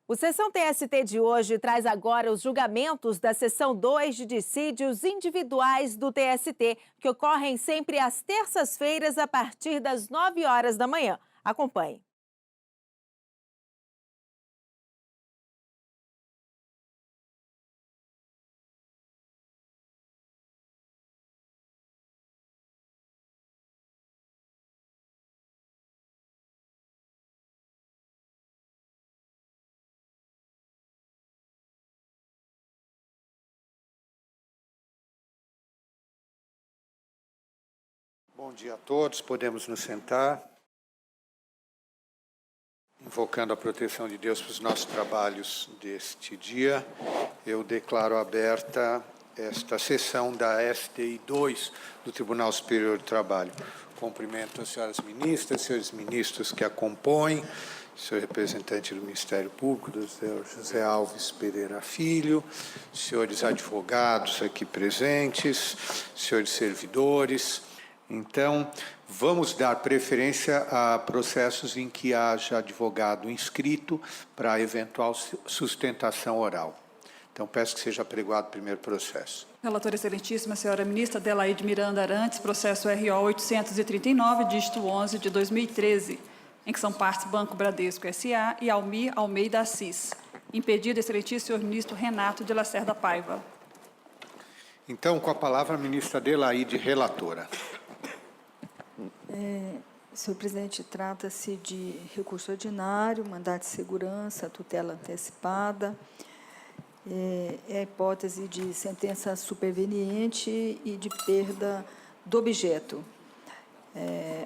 O Sessão TST de hoje traz agora os julgamentos da Seção 2 de dissídios individuais do TST, que ocorrem sempre às terças-feiras a partir das 9 horas da manhã. Acompanhe. Bom dia a todos, podemos nos sentar. Invocando a proteção de Deus para os nossos trabalhos deste dia, eu declaro aberta esta sessão da STI 2 do Tribunal Superior do Trabalho. Cumprimento as senhoras ministras, senhores ministros que acompanham, senhor representante do Ministério Público, do José Alves Pereira Filho, senhores advogados aqui presentes, senhores servidores. Então, vamos dar preferência a processos em que haja advogado inscrito para eventual sustentação oral. Então, peço que seja apregoado o primeiro processo. Relatora excelentíssima, senhora ministra Adelaide Miranda Arantes, processo RO 839, dígito 11 de 2013, em que são partes Banco Bradesco S.A. e Almir Almeida Assis. Impedido, excelentíssimo senhor ministro Renato de Lacerda Paiva. Então, com a palavra, a ministra Adelaide, relatora. Senhor presidente, trata-se de recurso ordinário, mandado de segurança, tutela antecipada, a hipótese de sentença superveniente e de perda do objeto,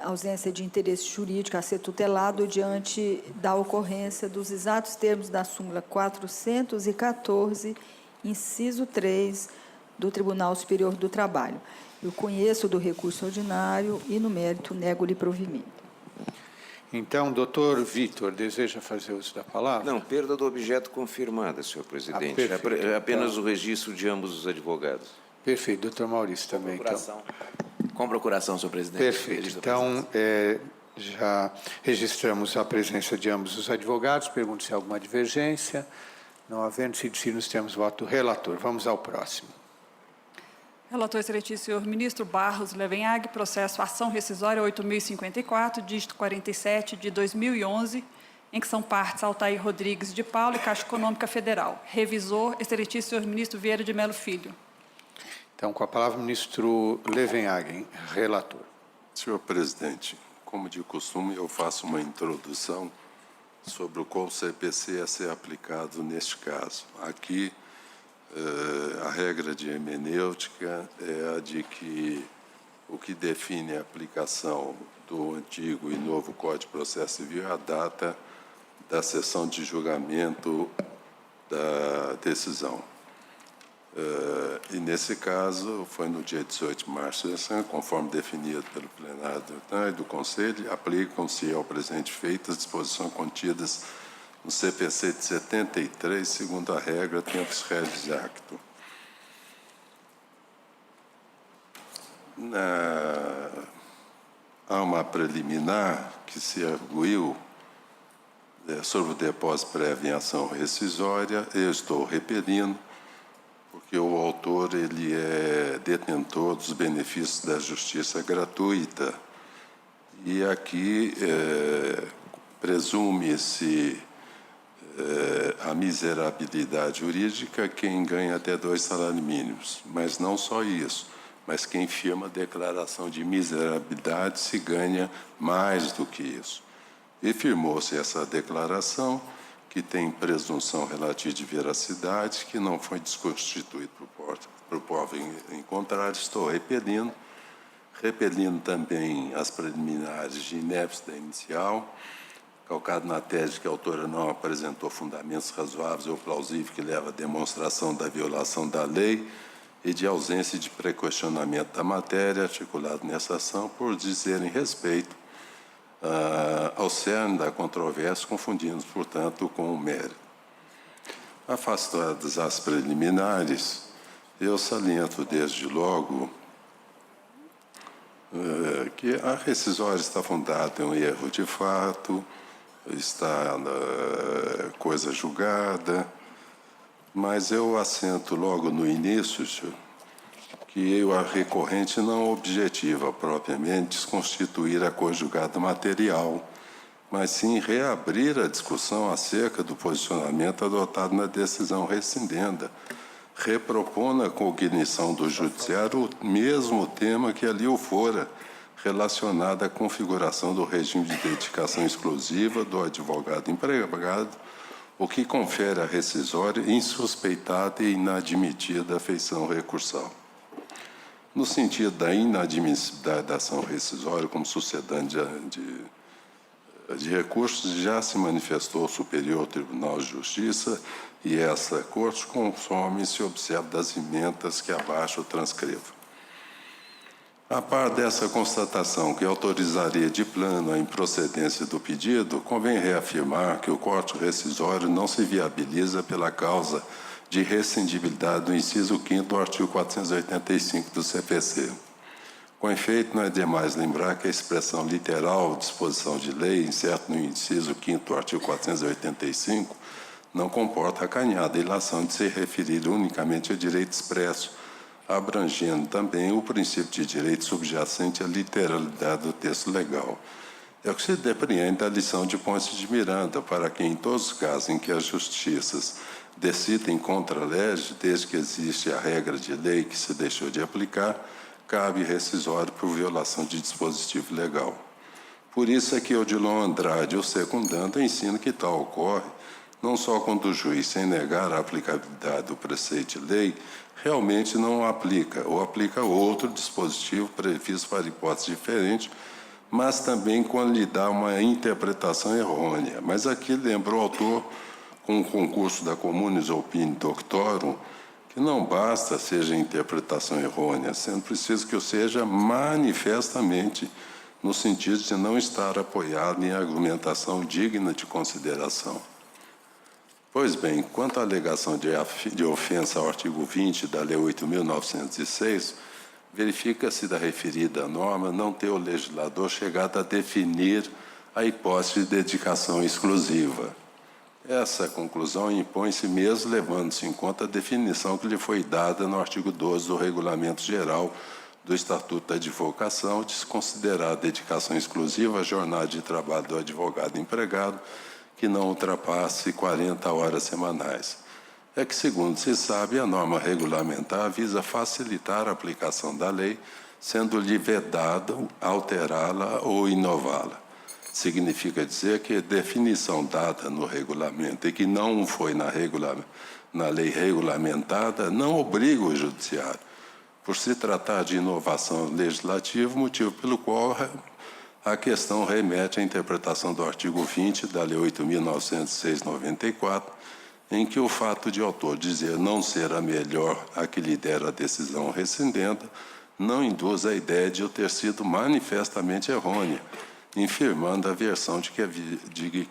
ausência de interesse jurídico a ser tutelado diante da ocorrência dos exatos termos da súmula 414, inciso 3, do Tribunal Superior do Trabalho. Eu conheço do recurso ordinário e, no mérito, nego-lhe provimento. Então, doutor Vitor, deseja fazer uso da palavra? Não, perda do objeto confirmada, senhor presidente. Perfeito. É apenas o registro de ambos os advogados. Perfeito. Doutor Maurício também. Com procuração, senhor presidente. Perfeito. Então, já registramos a presença de ambos os advogados. Pergunto se há alguma divergência. Não havendo sido decidido, nós temos voto do relator. Vamos ao próximo. Relator excelentíssimo senhor ministro Barros Levenhag, processo ação rescisória 8.054, dígito 47 de 2011, em que são partes Altair Rodrigues de Paula e Caixa Econômica Federal. Revisor, excelentíssimo senhor ministro Vieira de Melo Filho. Então, com a palavra, o ministro Levenhag, relator. Senhor presidente, como de costume, eu faço uma introdução sobre qual CPC a ser aplicado neste caso. Aqui, a regra de hermenêutica é a de que o que define a aplicação do antigo e novo Código de Processo Civil é a data da sessão de julgamento da decisão. E, nesse caso, foi no dia 18 de março desse ano, conforme definido pelo plenário do Conselho, aplicam-se ao presente feito as disposições contidas no CPC de 73, segundo a regra Tempus Regis Acto. Há uma preliminar que se arguiu sobre o depósito prévio em ação rescisória. Eu estou repelindo, porque o autor ele é detentor dos benefícios da justiça gratuita. E aqui presume-se a miserabilidade jurídica quem ganha até 2 salários mínimos. Mas não só isso, mas quem firma a declaração de miserabilidade se ganha mais do que isso. E firmou-se essa declaração, que tem presunção relativa de veracidade, que não foi desconstituído por prova em contrário. Estou repelindo também as preliminares de inépcia da inicial, calcado na tese de que a autora não apresentou fundamentos razoáveis ou plausíveis que levam à demonstração da violação da lei e de ausência de pré-questionamento da matéria, articulado nessa ação, por dizerem respeito ao cerne da controvérsia, confundindo, portanto, com o mérito. Afastadas as preliminares, eu saliento desde logo que a rescisória está fundada em um erro de fato, está coisa julgada, mas eu assento logo no início, senhor, que a recorrente não objetiva propriamente desconstituir a coisa julgada material, mas sim reabrir a discussão acerca do posicionamento adotado na decisão rescindenda, repropondo a cognição do judiciário o mesmo tema que ali o fora, relacionado à configuração do regime de dedicação exclusiva do advogado empregado, o que confere a rescisória insuspeitada e inadmitida afeição recursal. No sentido da inadmissibilidade da ação rescisória como sucedânea de recursos, já se manifestou o Superior Tribunal de Justiça e essa Corte, conforme se observa das emendas que abaixo transcrevo. A par dessa constatação, que autorizaria de plano a improcedência do pedido, convém reafirmar que o corte rescisório não se viabiliza pela causa de rescindibilidade do inciso 5º do artigo 485 do CPC. Com efeito, não é demais lembrar que a expressão literal disposição de lei, incerta no inciso 5º do artigo 485, não comporta acanhada ilação de se referir unicamente a direito expresso, abrangendo também o princípio de direito subjacente à literalidade do texto legal. É o que se depreende da lição de Ponce de Miranda, para que, em todos os casos em que as justiças decidem contra a lege, desde que existe a regra de lei que se deixou de aplicar, cabe rescisório por violação de dispositivo legal. Por isso é que Odilon Andrade, o secundando, ensina que tal ocorre não só quando o juiz, sem negar a aplicabilidade do preceito de lei, realmente não aplica, ou aplica outro dispositivo previsto para hipótese diferente, mas também quando lhe dá uma interpretação errônea. Mas aqui lembra o autor, com o concurso da Communis Opinione Doctorum, que não basta seja interpretação errônea, sendo preciso que o seja manifestamente, no sentido de não estar apoiado em argumentação digna de consideração. Pois bem, quanto à alegação de ofensa ao artigo 20 da Lei 8.906, verifica-se da referida norma não ter o legislador chegado a definir a hipótese de dedicação exclusiva. Essa conclusão impõe-se mesmo levando-se em conta a definição que lhe foi dada no artigo 12 do Regulamento Geral do Estatuto da Advocação, de se considerar a dedicação exclusiva a jornada de trabalho do advogado empregado que não ultrapasse 40 horas semanais. É que, segundo se sabe, a norma regulamentar visa facilitar a aplicação da lei, sendo-lhe vedado alterá-la ou inová-la. Significa dizer que a definição dada no regulamento e que não foi na lei regulamentada não obriga o judiciário, por se tratar de inovação legislativa, motivo pelo qual a questão remete à interpretação do artigo 20 da Lei 8.906/94, em que o fato de autor dizer não ser a melhor a que lhe der a decisão rescindenda não induz a ideia de o ter sido manifestamente errônea, infirmando a versão de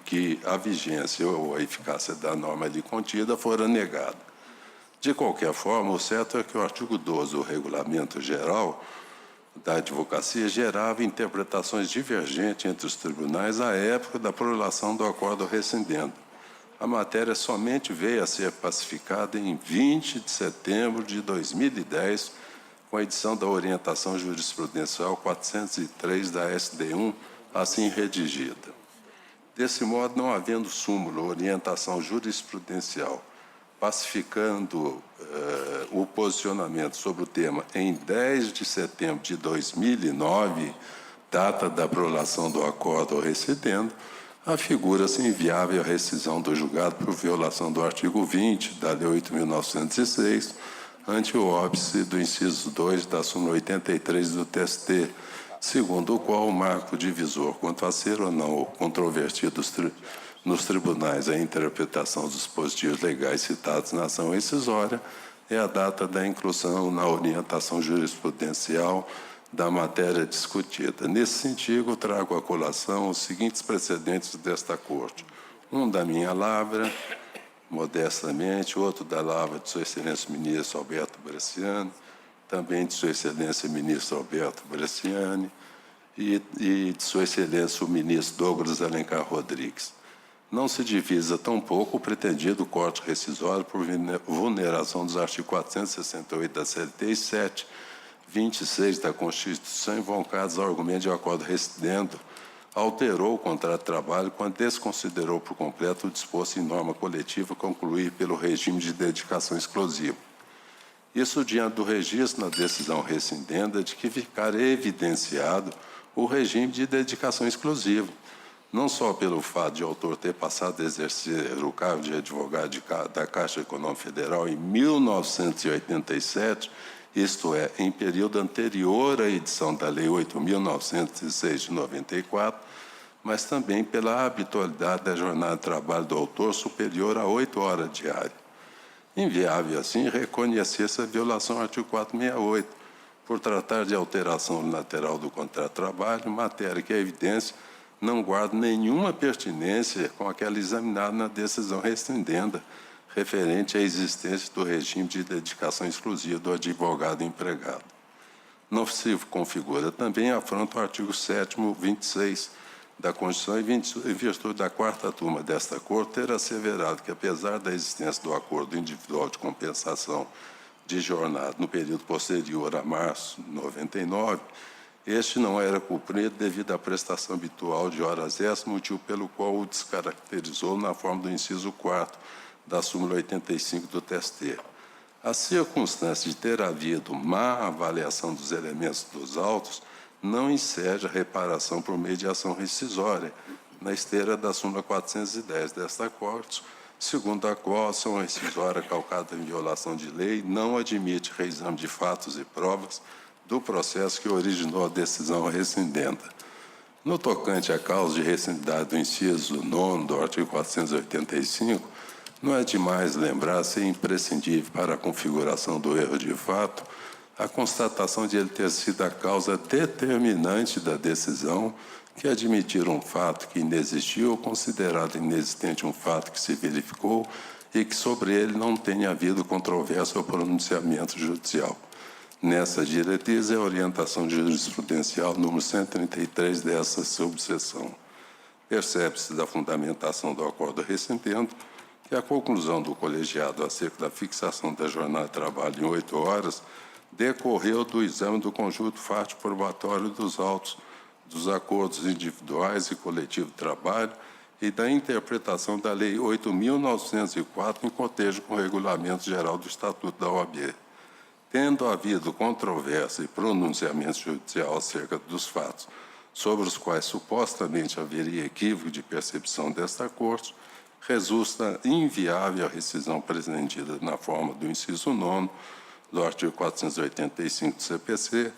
que a vigência ou a eficácia da norma ali contida fora negada. De qualquer forma, o certo é que o artigo 12 do Regulamento Geral da Advocacia gerava interpretações divergentes entre os tribunais à época da prolação do acordo rescindendo. A matéria somente veio a ser pacificada em 20 de setembro de 2010, com a edição da Orientação Jurisprudencial 403 da SD1, assim redigida. Desse modo, não havendo súmula ou orientação jurisprudencial pacificando o posicionamento sobre o tema em 10 de setembro de 2009, data da prolação do acordo rescindendo, afigura-se inviável a rescisão do julgado por violação do artigo 20 da Lei 8.906, ante o óbice do inciso 2 da súmula 83 do TST, segundo o qual o marco divisor quanto a ser ou não controvertido nos tribunais a interpretação dos dispositivos legais citados na ação rescisória é a data da inclusão na orientação jurisprudencial da matéria discutida. Nesse sentido, trago à colação os seguintes precedentes desta Corte. Um da minha lavra, modestamente, outro da lavra de Sua Excelência Ministro Alberto Bresciani, também de Sua Excelência Ministro Alberto Bresciani e de Sua Excelência o Ministro Douglas Alencar Rodrigues. não se divisa tampouco o pretendido corte rescisório por vulneração dos artigos 468 da CLT e 726 da Constituição, invocados ao argumento de acordo rescindendo, alterou o contrato de trabalho quando desconsiderou por completo o disposto em norma coletiva concluído pelo regime de dedicação exclusiva. Isso diante do registro na decisão rescindenda de que ficar evidenciado o regime de dedicação exclusiva, não só pelo fato de o autor ter passado a exercer o cargo de advogado da Caixa Econômica Federal em 1987, isto é, em período anterior à edição da Lei 8.906 de 94, mas também pela habitualidade da jornada de trabalho do autor superior a 8 horas diárias. Inviável, assim, reconhecer-se a violação ao artigo 468, por tratar de alteração unilateral do contrato de trabalho, matéria que, à evidência, não guarda nenhuma pertinência com aquela examinada na decisão rescindenda, referente à existência do regime de dedicação exclusiva do advogado empregado. Não se configura também afronta ao artigo 7º, 26 da Constituição, em virtude da 4ª turma desta Corte, ter asseverado que, apesar da existência do acordo individual de compensação de jornada no período posterior a março de 99, este não era cumprido devido à prestação habitual de horas extras, motivo pelo qual o descaracterizou na forma do inciso 4º da súmula 85 do TST. A circunstância de ter havido má avaliação dos elementos dos autos não enseja a reparação por mediação rescisória, na esteira da súmula 410 desta Corte, segundo a qual a ação rescisória calcada em violação de lei não admite reexame de fatos e provas do processo que originou a decisão rescindenda. No tocante à causa de rescindidade do inciso 9 do artigo 485, não é demais lembrar ser imprescindível para a configuração do erro de fato a constatação de ele ter sido a causa determinante da decisão que admitir um fato que inexistiu ou considerado inexistente um fato que se verificou e que sobre ele não tenha havido controvérsia ou pronunciamento judicial. Nessa diretriz é a orientação jurisprudencial número 133 dessa subseção. Percebe-se da fundamentação do acordo rescindendo que a conclusão do colegiado acerca da fixação da jornada de trabalho em 8 horas decorreu do exame do conjunto fático probatório dos autos, dos acordos individuais e coletivos de trabalho e da interpretação da Lei 8.904 em cotejo com o Regulamento Geral do Estatuto da OAB. Tendo havido controvérsia e pronunciamento judicial acerca dos fatos sobre os quais supostamente haveria equívoco de percepção desta Corte, resulta inviável a rescisão pretendida na forma do inciso 9 do artigo 485 do CPC,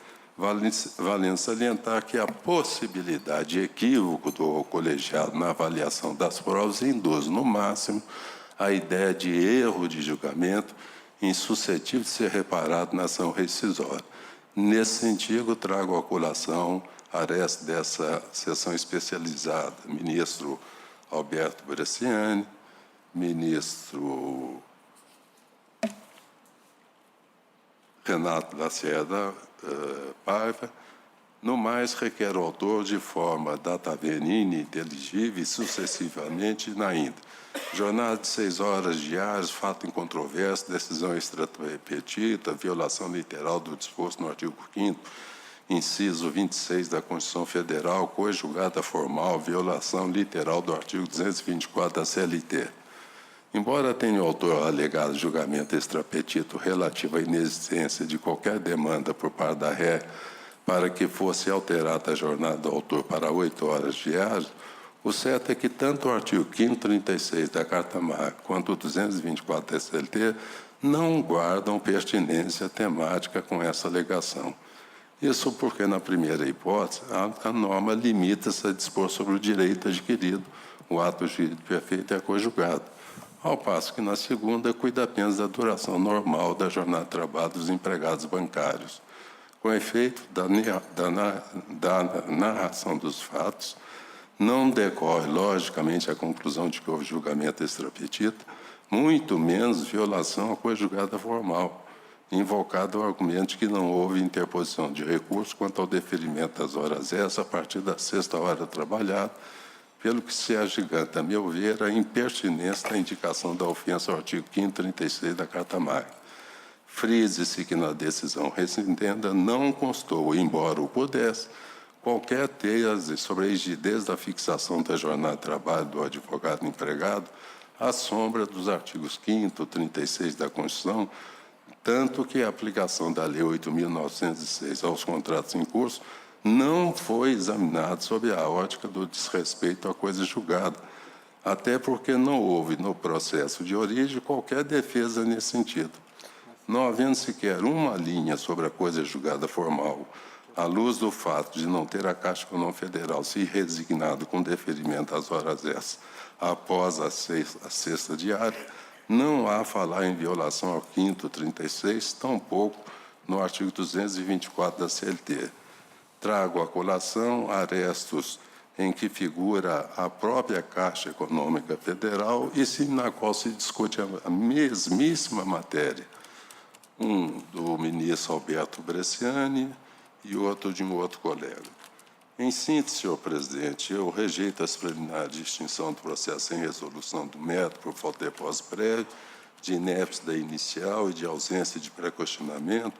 valendo salientar que a possibilidade de equívoco do colegiado na avaliação das provas induz, no máximo, a ideia de erro de julgamento insuscetível de ser reparado na ação rescisória. Nesse sentido, trago à colação aresta dessa sessão especializada, ministro Alberto Bresciani, ministro Renato Lacerda Paiva, no mais requer o autor de forma data venine, inteligível e sucessivamente na íntegra. Jornada de 6 horas diárias, fato incontroverso, decisão extrarrepetida, violação literal do disposto no artigo 5º, inciso 26 da Constituição Federal, coisa-julgada formal, violação literal do artigo 224 da CLT. Embora tenha o autor alegado julgamento extrapetito relativo à inexistência de qualquer demanda por parte da ré para que fosse alterada a jornada do autor para 8 horas diárias, o certo é que tanto o artigo 5º 36 da Carta Magna quanto o 224 da CLT não guardam pertinência temática com essa alegação. Isso porque, na primeira hipótese, a norma limita-se a dispor sobre o direito adquirido, o ato jurídico perfeito é conjugado, ao passo que, na segunda, cuida apenas da duração normal da jornada de trabalho dos empregados bancários. Com efeito da narração dos fatos, não decorre, logicamente, a conclusão de que houve julgamento extrapetita, muito menos violação à coisa-julgada formal, invocado o argumento de que não houve interposição de recurso quanto ao deferimento das horas extras a partir da 6ª hora trabalhada, pelo que se agiganta, a meu ver, a impertinência da indicação da ofensa ao artigo 5º 36 da Carta Magna. Frise-se que na decisão rescindenda não constou, embora o pudesse, qualquer tese sobre a rigidez da fixação da jornada de trabalho do advogado empregado à sombra dos artigos 5º, 36 da Constituição, tanto que a aplicação da Lei 8.906 aos contratos em curso não foi examinada sob a ótica do desrespeito à coisa julgada, até porque não houve no processo de origem qualquer defesa nesse sentido. Não havendo sequer uma linha sobre a coisa julgada formal, à luz do fato de não ter a Caixa Econômica Federal se resignado com deferimento às horas extras após a sexta diária, não há falar em violação ao 5º 36, tampouco no artigo 224 da CLT. Trago à colação arestos em que figura a própria Caixa Econômica Federal e na qual se discute a mesmíssima matéria. Um do ministro Alberto Bresciani e outro de um outro colega. Em síntese, senhor presidente, eu rejeito as preliminares de extinção do processo sem resolução do mérito por falta de depósito prévio, de inépcia da inicial e de ausência de pré-questionamento,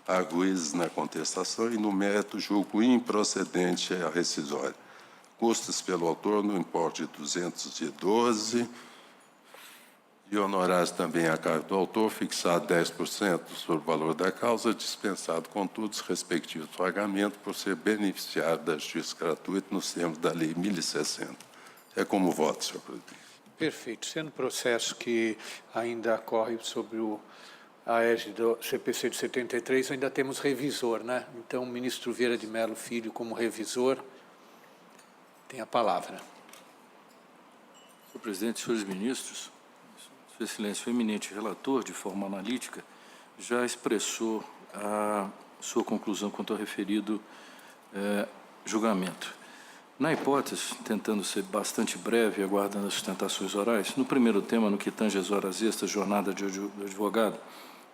arguízes na contestação e no mérito julgo improcedente a rescisória. Custos pelo autor no importe de 212 e honorários também a cargo do autor, fixado 10% sobre o valor da causa, dispensado, contudo, os respectivos pagamentos por ser beneficiário da justiça gratuita nos termos da Lei 1060. É como voto, senhor presidente. Perfeito. Sendo processo que ainda corre sobre a égide do CPC de 73, ainda temos revisor, né? Então, o ministro Vieira de Mello Filho, como revisor, tem a palavra. Senhor presidente, senhores ministros, Sua Excelência, o eminente relator, de forma analítica, já expressou a sua conclusão quanto ao referido julgamento. Na hipótese, tentando ser bastante breve e aguardando as sustentações orais, no primeiro tema, no que tange às horas extras, jornada de advogado,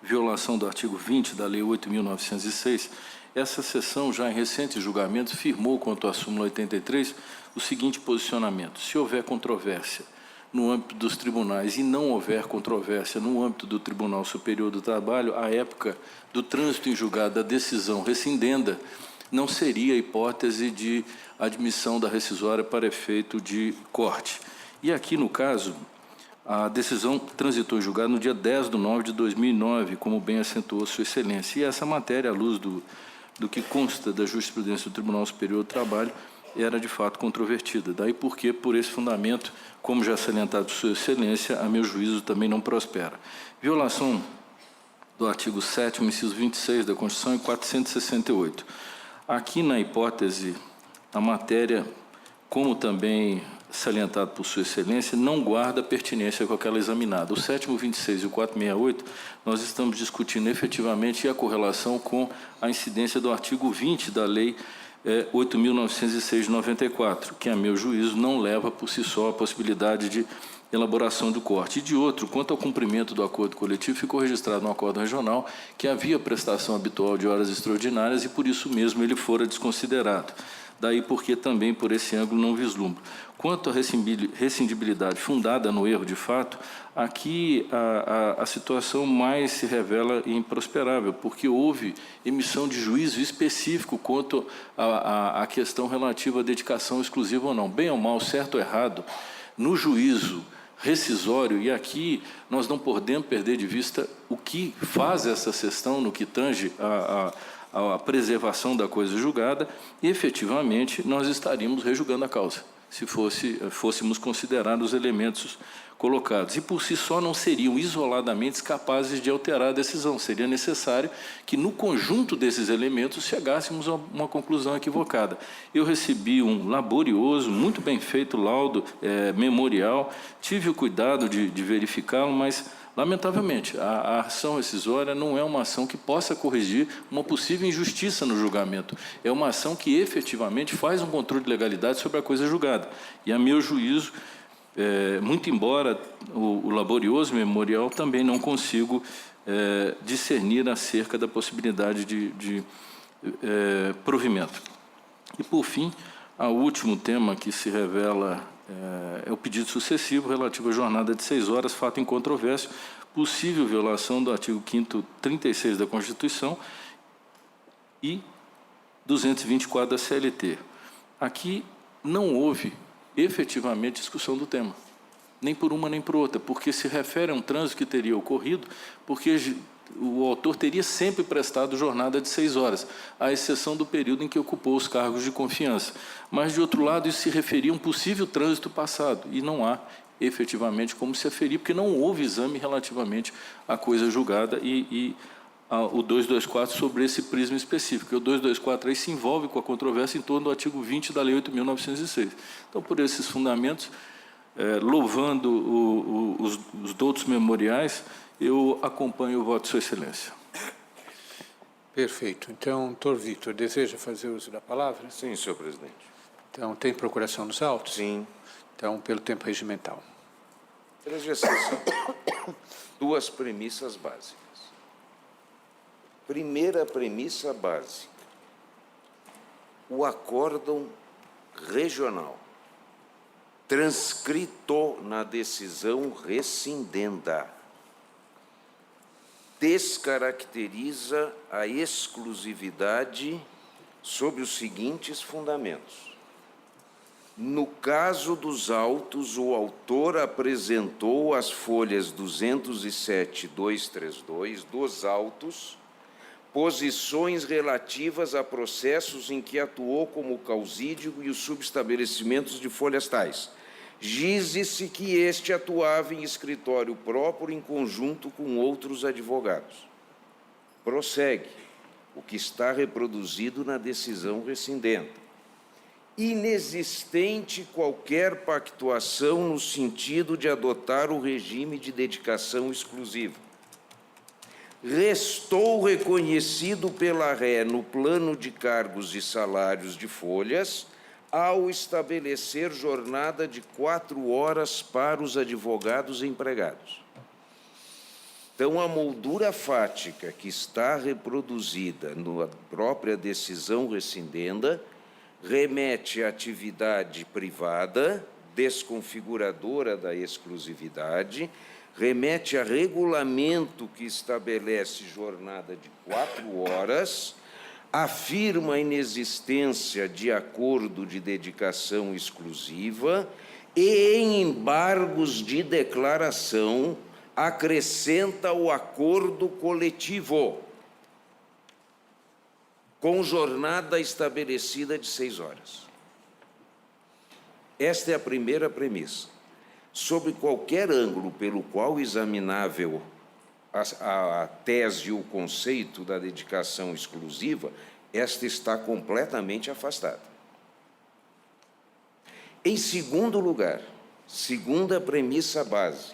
violação do artigo 20 da Lei 8.906, essa sessão, já em recentes julgamentos, firmou quanto à súmula 83 o seguinte posicionamento: se houver controvérsia no âmbito dos tribunais e não houver controvérsia no âmbito do Tribunal Superior do Trabalho, à época do trânsito em julgado da decisão rescindenda, não seria hipótese de admissão da rescisória para efeito de corte. E aqui, no caso, a decisão transitou em julgado no dia 10 de nove de 2009, como bem acentuou Sua Excelência. E essa matéria, à luz do que consta da jurisprudência do Tribunal Superior do Trabalho, era de fato controvertida. Daí porque, por esse fundamento, como já salientado por Sua Excelência, a meu juízo também não prospera. Violação do artigo 7º, inciso 26 da Constituição e 468. Aqui, na hipótese, a matéria, como também salientado por Sua Excelência, não guarda pertinência com aquela examinada. O 7º, 26 e o 468, nós estamos discutindo efetivamente a correlação com a incidência do artigo 20 da Lei 8.906 de 94, que, a meu juízo, não leva por si só a possibilidade de elaboração do corte. E de outro, quanto ao cumprimento do acordo coletivo, ficou registrado no acordo regional que havia prestação habitual de horas extraordinárias e, por isso mesmo, ele fora desconsiderado. Daí porque também, por esse ângulo, não vislumbro. Quanto à rescindibilidade fundada no erro de fato, aqui a situação mais se revela improsperável, porque houve emissão de juízo específico quanto à questão relativa à dedicação exclusiva ou não. Bem ou mal, certo ou errado, no juízo rescisório, e aqui nós não podemos perder de vista o que faz essa questão no que tange a preservação da coisa julgada, e efetivamente nós estaríamos rejulgando a causa, se fôssemos considerar os elementos colocados. E por si só não seriam isoladamente capazes de alterar a decisão. Seria necessário que no conjunto desses elementos chegássemos a uma conclusão equivocada. Eu recebi um laborioso, muito bem feito laudo memorial, tive o cuidado de verificá-lo, mas lamentavelmente, a ação rescisória não é uma ação que possa corrigir uma possível injustiça no julgamento. É uma ação que efetivamente faz um controle de legalidade sobre a coisa julgada. E, a meu juízo, muito embora o laborioso memorial, também não consigo discernir acerca da possibilidade de provimento. E, por fim, o último tema que se revela É o pedido sucessivo relativo à jornada de 6 horas, fato em controvérsia, possível violação do artigo 5º 36 da Constituição e 224 da CLT. Aqui não houve efetivamente discussão do tema, nem por uma nem por outra, porque se refere a um trânsito que teria ocorrido, porque o autor teria sempre prestado jornada de 6 horas, à exceção do período em que ocupou os cargos de confiança. Mas, de outro lado, isso se referia a um possível trânsito passado, e não há efetivamente como se aferir, porque não houve exame relativamente à coisa julgada e o 224 sobre esse prisma específico. O 224 aí se envolve com a controvérsia em torno do artigo 20 da Lei 8.906. Então, por esses fundamentos, louvando os doutos memoriais, eu acompanho o voto de Sua Excelência. Perfeito. Então, doutor Vitor, deseja fazer uso da palavra? Sim, senhor presidente. Então, tem procuração nos autos? Sim. Então, pelo tempo regimental. Exceção. 2 premissas básicas. Primeira premissa básica. O acórdão regional, transcrito na decisão rescindenda, descaracteriza a exclusividade sob os seguintes fundamentos. No caso dos autos, o autor apresentou as folhas 207 e 232 dos autos posições relativas a processos em que atuou como causídio e os subestabelecimentos de folhas tais. Diz-se que este atuava em escritório próprio em conjunto com outros advogados. Prossegue o que está reproduzido na decisão rescindente. Inexistente qualquer pactuação no sentido de adotar o regime de dedicação exclusiva. Restou reconhecido pela ré no plano de cargos e salários de folhas, ao estabelecer jornada de 4 horas para os advogados empregados. Então, a moldura fática que está reproduzida na própria decisão rescindenda remete à atividade privada, desconfiguradora da exclusividade, remete a regulamento que estabelece jornada de 4 horas, afirma a inexistência de acordo de dedicação exclusiva e, em embargos de declaração, acrescenta o acordo coletivo, com jornada estabelecida de 6 horas. Esta é a primeira premissa. Sob qualquer ângulo pelo qual examinável a tese e o conceito da dedicação exclusiva, esta está completamente afastada. Em segundo lugar, segunda premissa base,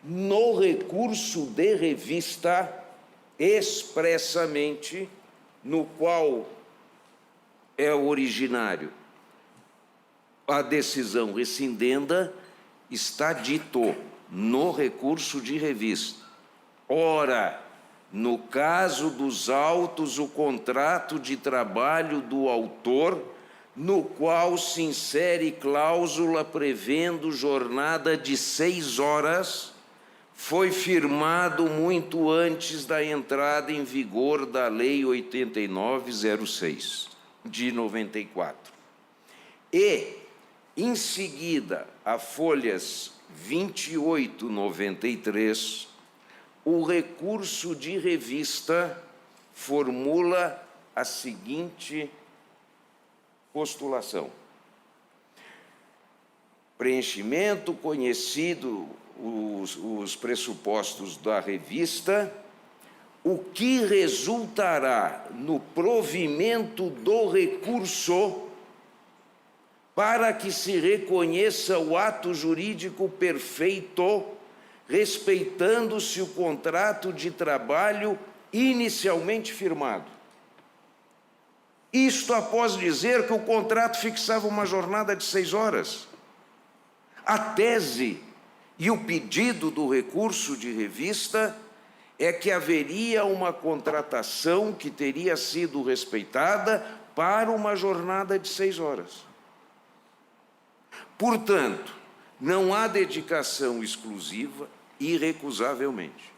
no recurso de revista, expressamente, no qual é originário a decisão rescindenda, está dito no recurso de revista. Ora, no caso dos autos, o contrato de trabalho do autor, no qual se insere cláusula prevendo jornada de 6 horas, foi firmado muito antes da entrada em vigor da Lei 8906, de 94. E, em seguida, a folhas 2893, o recurso de revista formula a seguinte postulação. Preenchimento conhecido os pressupostos da revista, o que resultará no provimento do recurso para que se reconheça o ato jurídico perfeito, respeitando-se o contrato de trabalho inicialmente firmado. Isto após dizer que o contrato fixava uma jornada de 6 horas. A tese e o pedido do recurso de revista é que haveria uma contratação que teria sido respeitada para uma jornada de 6 horas. Portanto, não há dedicação exclusiva irrecusavelmente.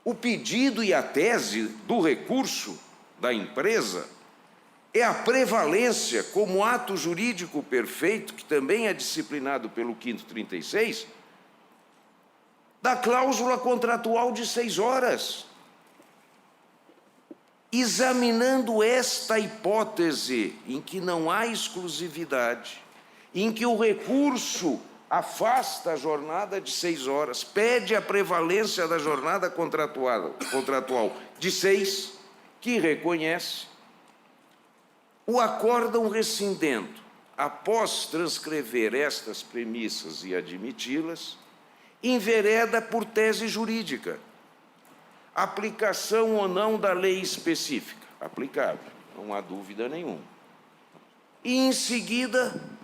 O pedido e a tese do recurso da empresa é a prevalência como ato jurídico perfeito, que também é disciplinado pelo 5º 36, da cláusula contratual de 6 horas. Examinando esta hipótese em que não há exclusividade, em que o recurso afasta a jornada de 6 horas, pede a prevalência da jornada contratual de 6, que reconhece, o acórdão rescindendo, após transcrever estas premissas e admiti-las, envereda por tese jurídica, aplicação ou não da lei específica, aplicável, não há dúvida nenhuma. E, em seguida,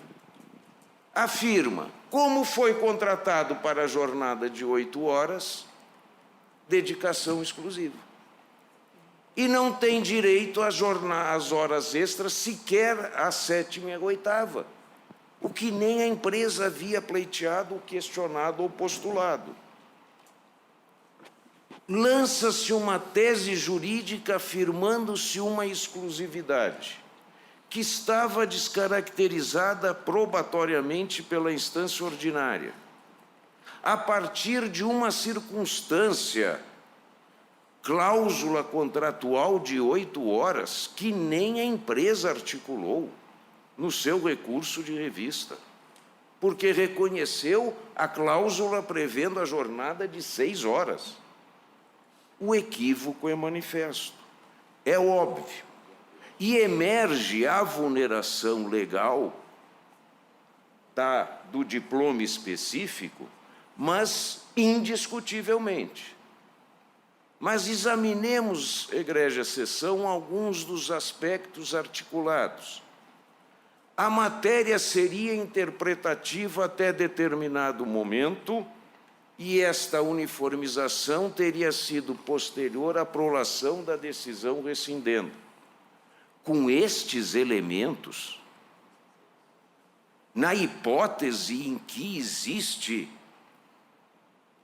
afirma, como foi contratado para a jornada de 8 horas, dedicação exclusiva. E não tem direito às horas extras, sequer a 7ª e a 8ª, o que nem a empresa havia pleiteado, questionado ou postulado. Lança-se uma tese jurídica afirmando-se uma exclusividade, que estava descaracterizada probatoriamente pela instância ordinária, a partir de uma circunstância, cláusula contratual de 8 horas, que nem a empresa articulou no seu recurso de revista, porque reconheceu a cláusula prevendo a jornada de 6 horas. O equívoco é manifesto, é óbvio, e emerge a vulneração legal do diploma específico, mas indiscutivelmente. Mas examinemos, egrégia sessão, alguns dos aspectos articulados. A matéria seria interpretativa até determinado momento, e esta uniformização teria sido posterior à prolação da decisão rescindendo. Com estes elementos, na hipótese em que existe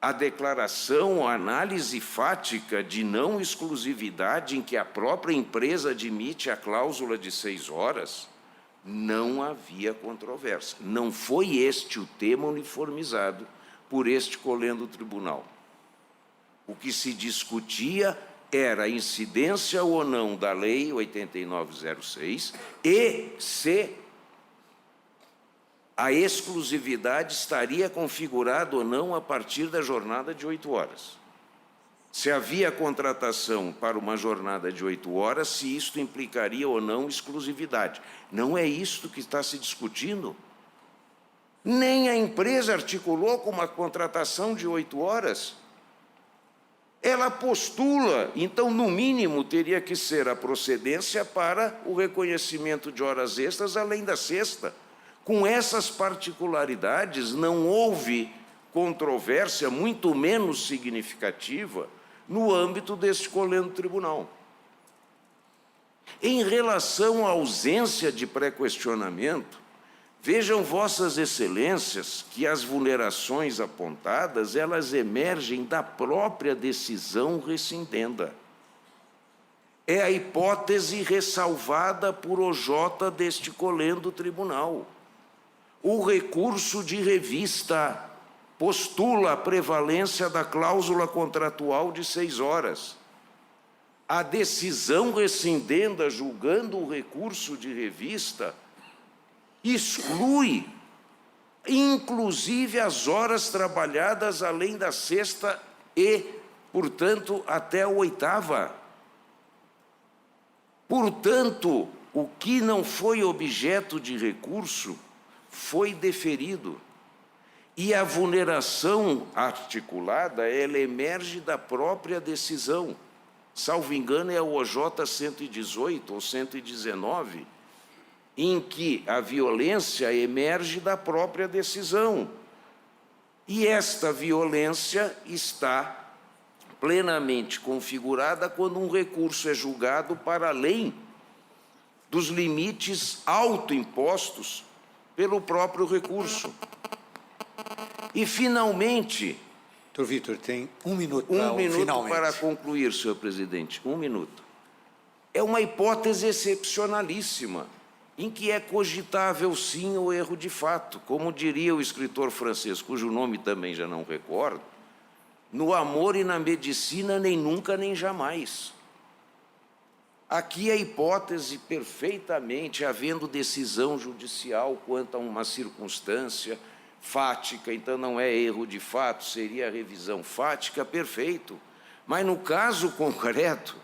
a declaração, a análise fática de não exclusividade, em que a própria empresa admite a cláusula de 6 horas, não havia controvérsia. Não foi este o tema uniformizado por este colendo tribunal. O que se discutia era a incidência ou não da Lei 8906 e se a exclusividade estaria configurada ou não a partir da jornada de 8 horas. Se havia contratação para uma jornada de 8 horas, se isto implicaria ou não exclusividade. Não é isto que está se discutindo. Nem a empresa articulou com uma contratação de 8 horas. Ela postula, então, no mínimo, teria que ser a procedência para o reconhecimento de horas extras além da sexta. Com essas particularidades, não houve controvérsia, muito menos significativa, no âmbito deste colendo tribunal. Em relação à ausência de pré-questionamento, vejam vossas excelências que as vulnerações apontadas, elas emergem da própria decisão rescindenda. É a hipótese ressalvada por OJ deste colendo tribunal. O recurso de revista postula a prevalência da cláusula contratual de 6 horas. A decisão rescindenda, julgando o recurso de revista, exclui, inclusive, as horas trabalhadas além da sexta e, portanto, até a 8ª. Portanto, o que não foi objeto de recurso foi deferido. E a vulneração articulada, ela emerge da própria decisão. Salvo engano, é o OJ 118 ou 119, em que a violência emerge da própria decisão. E esta violência está plenamente configurada quando um recurso é julgado para além dos limites autoimpostos pelo próprio recurso. E, finalmente... Doutor Vitor, tem um minuto para concluir, senhor presidente. 1 minuto. É uma hipótese excepcionalíssima, em que é cogitável, sim, o erro de fato. Como diria o escritor francês, cujo nome também já não recordo, no amor e na medicina, nem nunca, nem jamais. Aqui a hipótese perfeitamente, havendo decisão judicial quanto a uma circunstância fática, então não é erro de fato, seria revisão fática, perfeito. Mas no caso concreto,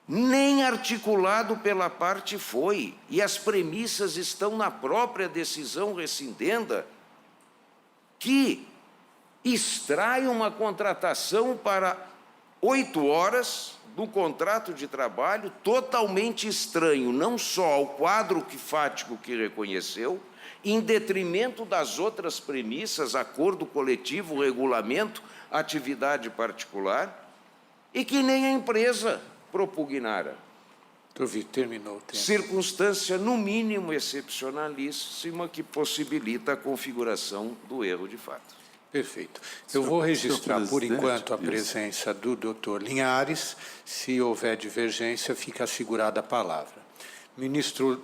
nem articulado pela parte foi, e as premissas estão na própria decisão rescindenda, que extrai uma contratação para 8 horas do contrato de trabalho, totalmente estranho, não só ao quadro fático que reconheceu, em detrimento das outras premissas, acordo coletivo, regulamento, atividade particular, e que nem a empresa propugnara. Doutor Vitor, terminou o tempo. Circunstância, no mínimo, excepcionalíssima, que possibilita a configuração do erro de fato. Perfeito. Eu vou registrar, por enquanto, a presença do doutor Linhares. Se houver divergência, fica assegurada a palavra. Ministro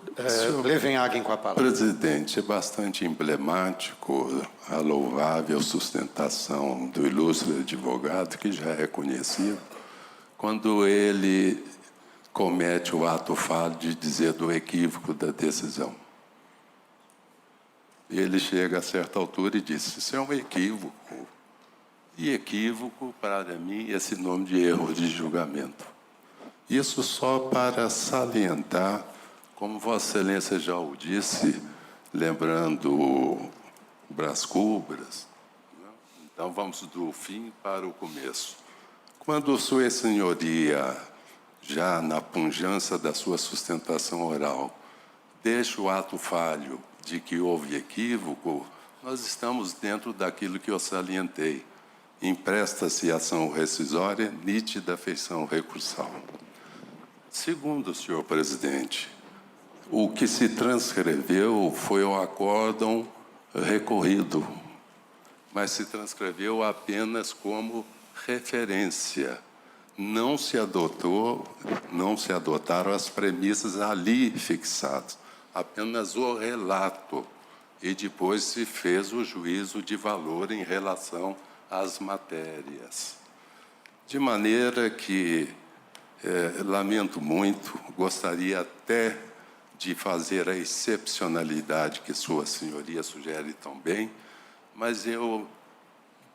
Levenhagen com a palavra. Presidente, é bastante emblemático a louvável sustentação do ilustre advogado, que já é conhecido, quando ele comete o ato falho de dizer do equívoco da decisão. Ele chega a certa altura e diz: isso é um equívoco. E equívoco, para mim, é sinônimo de erro de julgamento. Isso só para salientar, como Vossa Excelência já o disse, lembrando o Brás Cubras. Então, vamos do fim para o começo. Quando Sua Senhoria, já na pujança da sua sustentação oral, deixa o ato falho de que houve equívoco, nós estamos dentro daquilo que eu salientei. Empresta-se ação rescisória, nítida feição recursal. Segundo, senhor presidente, o que se transcreveu foi o acórdão recorrido, mas se transcreveu apenas como referência. Não se adotaram as premissas ali fixadas, apenas o relato, e depois se fez o juízo de valor em relação às matérias. De maneira que, lamento muito, gostaria até de fazer a excepcionalidade que Sua Senhoria sugere tão bem, mas eu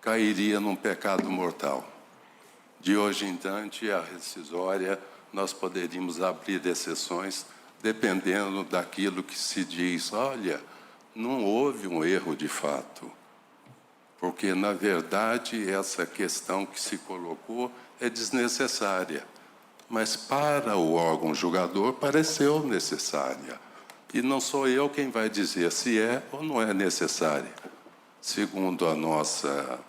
cairia num pecado mortal. De hoje em diante, a rescisória, nós poderíamos abrir exceções, dependendo daquilo que se diz: olha, não houve um erro de fato. Porque, na verdade, essa questão que se colocou é desnecessária. Mas, para o órgão julgador, pareceu necessária. E não sou eu quem vai dizer se é ou não é necessária. Segundo a nossa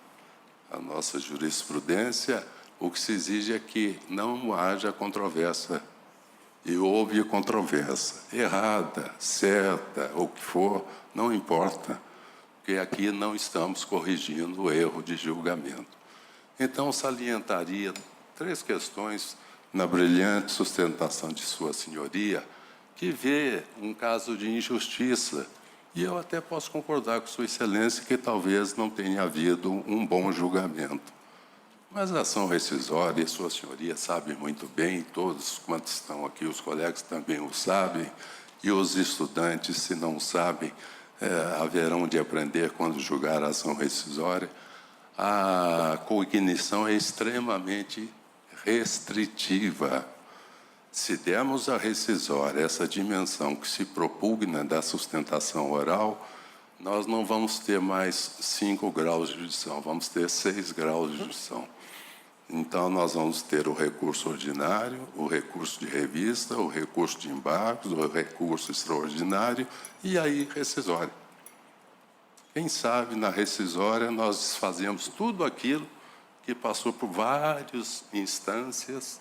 jurisprudência, o que se exige é que não haja controvérsia. E houve controvérsia. Errada, certa, ou o que for, não importa. Porque aqui não estamos corrigindo o erro de julgamento. Então, salientaria 3 questões na brilhante sustentação de Sua Senhoria, que vê um caso de injustiça. E eu até posso concordar com Sua Excelência que talvez não tenha havido um bom julgamento. Mas a ação rescisória, Sua Senhoria sabe muito bem, todos quantos estão aqui, os colegas também o sabem, e os estudantes, se não sabem, haverão de aprender quando julgar a ação rescisória. A cognição é extremamente restritiva. Se dermos à rescisória essa dimensão que se propugna da sustentação oral, nós não vamos ter mais 5 graus de jurisdição, vamos ter 6 graus de jurisdição. Então, nós vamos ter o recurso ordinário, o recurso de revista, o recurso de embargos, o recurso extraordinário e aí rescisória. Quem sabe, na rescisória, nós desfazemos tudo aquilo que passou por várias instâncias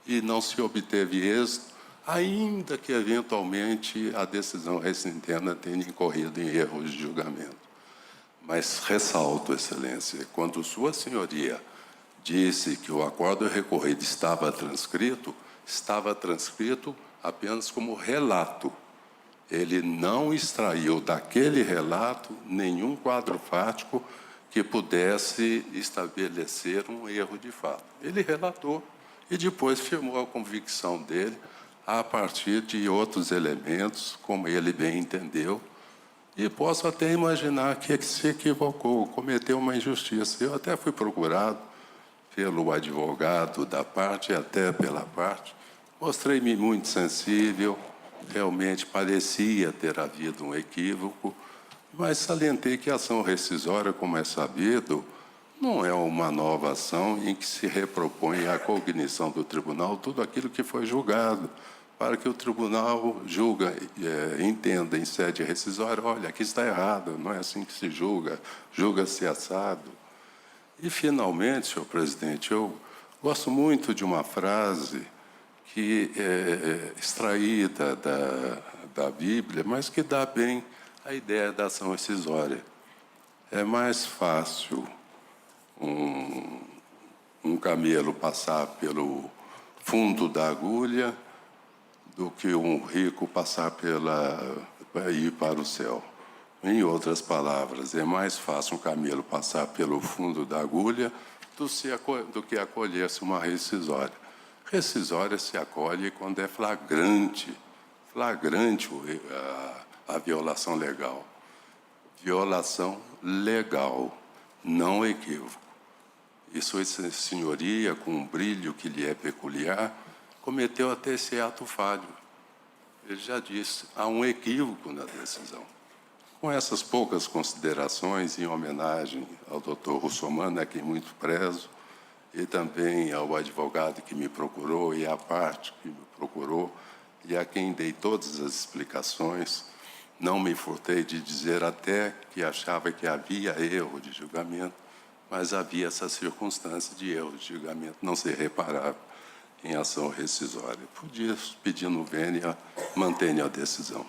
e não se obteve êxito, ainda que, eventualmente, a decisão rescindente tenha incorrido em erros de julgamento. Mas ressalto, Excelência, quando Sua Senhoria disse que o acordo recorrido estava transcrito apenas como relato. Ele não extraiu daquele relato nenhum quadro fático que pudesse estabelecer um erro de fato. Ele relatou e depois firmou a convicção dele a partir de outros elementos, como ele bem entendeu, e posso até imaginar que se equivocou, cometeu uma injustiça. Eu até fui procurado pelo advogado da parte e até pela parte, mostrei-me muito sensível, realmente parecia ter havido um equívoco, mas salientei que a ação rescisória, como é sabido, não é uma nova ação em que se repropõe à cognição do tribunal tudo aquilo que foi julgado, para que o tribunal entenda em sede rescisória, olha, aqui está errado, não é assim que se julga, julga-se assado. E, finalmente, senhor presidente, eu gosto muito de uma frase que é extraída da Bíblia, mas que dá bem a ideia da ação rescisória. É mais fácil um camelo passar pelo fundo da agulha do que um rico passar ir para o céu. Em outras palavras, é mais fácil um camelo passar pelo fundo da agulha do que acolher-se uma rescisória. Rescisória se acolhe quando é flagrante a violação legal. Violação legal, não equívoco. E Sua Senhoria, com um brilho que lhe é peculiar, cometeu até esse ato falho. Ele já disse, há um equívoco na decisão. Com essas poucas considerações, em homenagem ao doutor Russomano, a quem muito prezo, e também ao advogado que me procurou e à parte que me procurou, e a quem dei todas as explicações, não me furtei de dizer até que achava que havia erro de julgamento, mas havia essa circunstância de erro de julgamento não ser reparável em ação rescisória. Por isso, pedindo vênia, mantenha a decisão.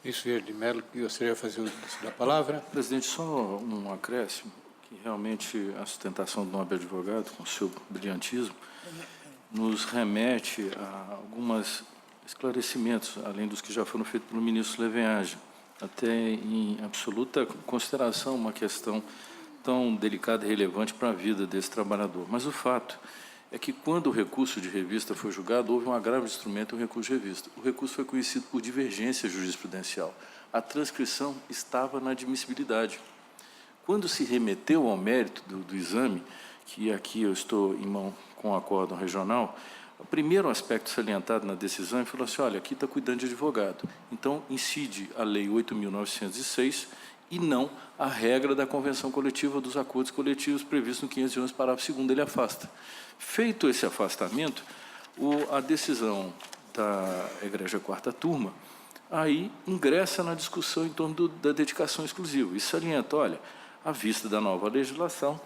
Ministro Vieira de Mello, gostaria de fazer uso da palavra. Presidente, só um acréscimo, que realmente a sustentação do nobre advogado, com o seu brilhantismo, nos remete a alguns esclarecimentos, além dos que já foram feitos pelo ministro Levenhage, até em absoluta consideração uma questão tão delicada e relevante para a vida desse trabalhador. Mas o fato é que, quando o recurso de revista foi julgado, houve um agravo de instrumento, o recurso de revista. O recurso foi conhecido por divergência jurisprudencial. A transcrição estava na admissibilidade. Quando se remeteu ao mérito do exame, que aqui eu estou em mão com o acórdão regional, o primeiro aspecto salientado na decisão falou assim, olha, aqui está cuidando de advogado. Então, incide a Lei 8.906 e não a regra da Convenção Coletiva dos Acordos Coletivos previsto no 511, parágrafo 2º, ele afasta. Feito esse afastamento, a decisão da Egrégia Quarta Turma, aí ingressa na discussão em torno da dedicação exclusiva. E salienta, olha, à vista da nova legislação,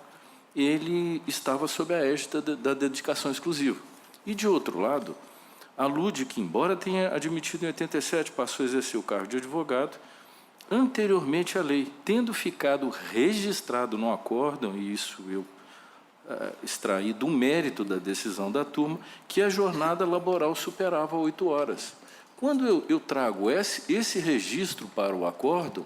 ele estava sob a égide da dedicação exclusiva. E, de outro lado, alude que, embora tenha admitido em 87, passou a exercer o cargo de advogado, anteriormente à lei, tendo ficado registrado no acórdão, e isso eu extraí do mérito da decisão da turma, que a jornada laboral superava 8 horas. Quando eu trago esse registro para o acórdão,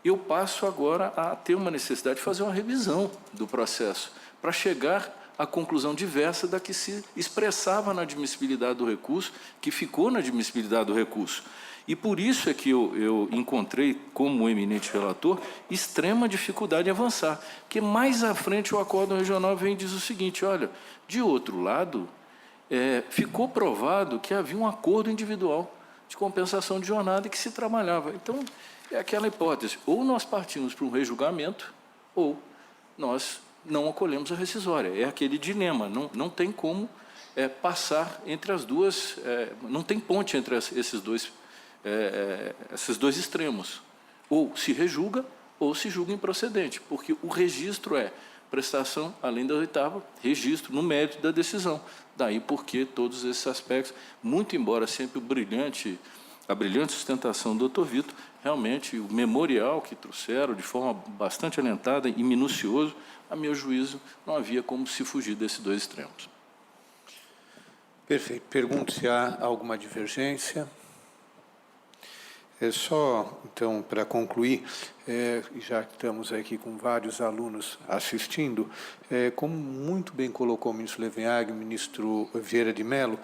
eu passo agora a ter uma necessidade de fazer uma revisão do processo, para chegar à conclusão diversa da que se expressava na admissibilidade do recurso, que ficou na admissibilidade do recurso. E por isso é que eu encontrei, como eminente relator, extrema dificuldade em avançar, porque mais à frente o acórdão regional vem e diz o seguinte, olha, de outro lado, ficou provado que havia um acordo individual de compensação de jornada que se trabalhava. Então, é aquela hipótese, ou nós partimos para um rejulgamento, ou nós não acolhemos a rescisória. É aquele dilema, não tem como passar entre as duas, não tem ponte entre esses dois extremos. Ou se rejulga, ou se julga improcedente, porque o registro prestação, além da oitava, registro no mérito da decisão. Daí porque todos esses aspectos, muito embora sempre a brilhante sustentação do Dr. Vitor, realmente o memorial que trouxeram de forma bastante alentada e minucioso, a meu juízo, não havia como se fugir desses dois extremos. Perfeito. Pergunto se há alguma divergência. Só, então, para concluir, já que estamos aqui com vários alunos assistindo, como muito bem colocou o ministro Levenhag e o ministro Vieira de Mello,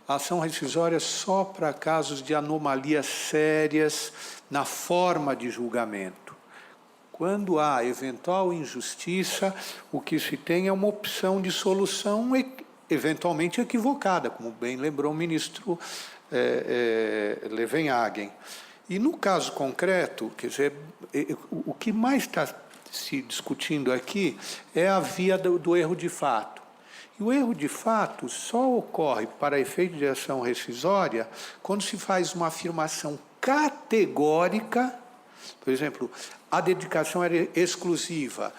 a ação rescisória só para casos de anomalias sérias na forma de julgamento. Quando há eventual injustiça, o que se tem é uma opção de solução eventualmente equivocada, como bem lembrou o ministro Levenhagen. E no caso concreto, quer dizer, o que mais está se discutindo aqui é a via do erro de fato. E o erro de fato só ocorre para efeito de ação rescisória quando se faz uma afirmação categórica, por exemplo, a dedicação era exclusiva,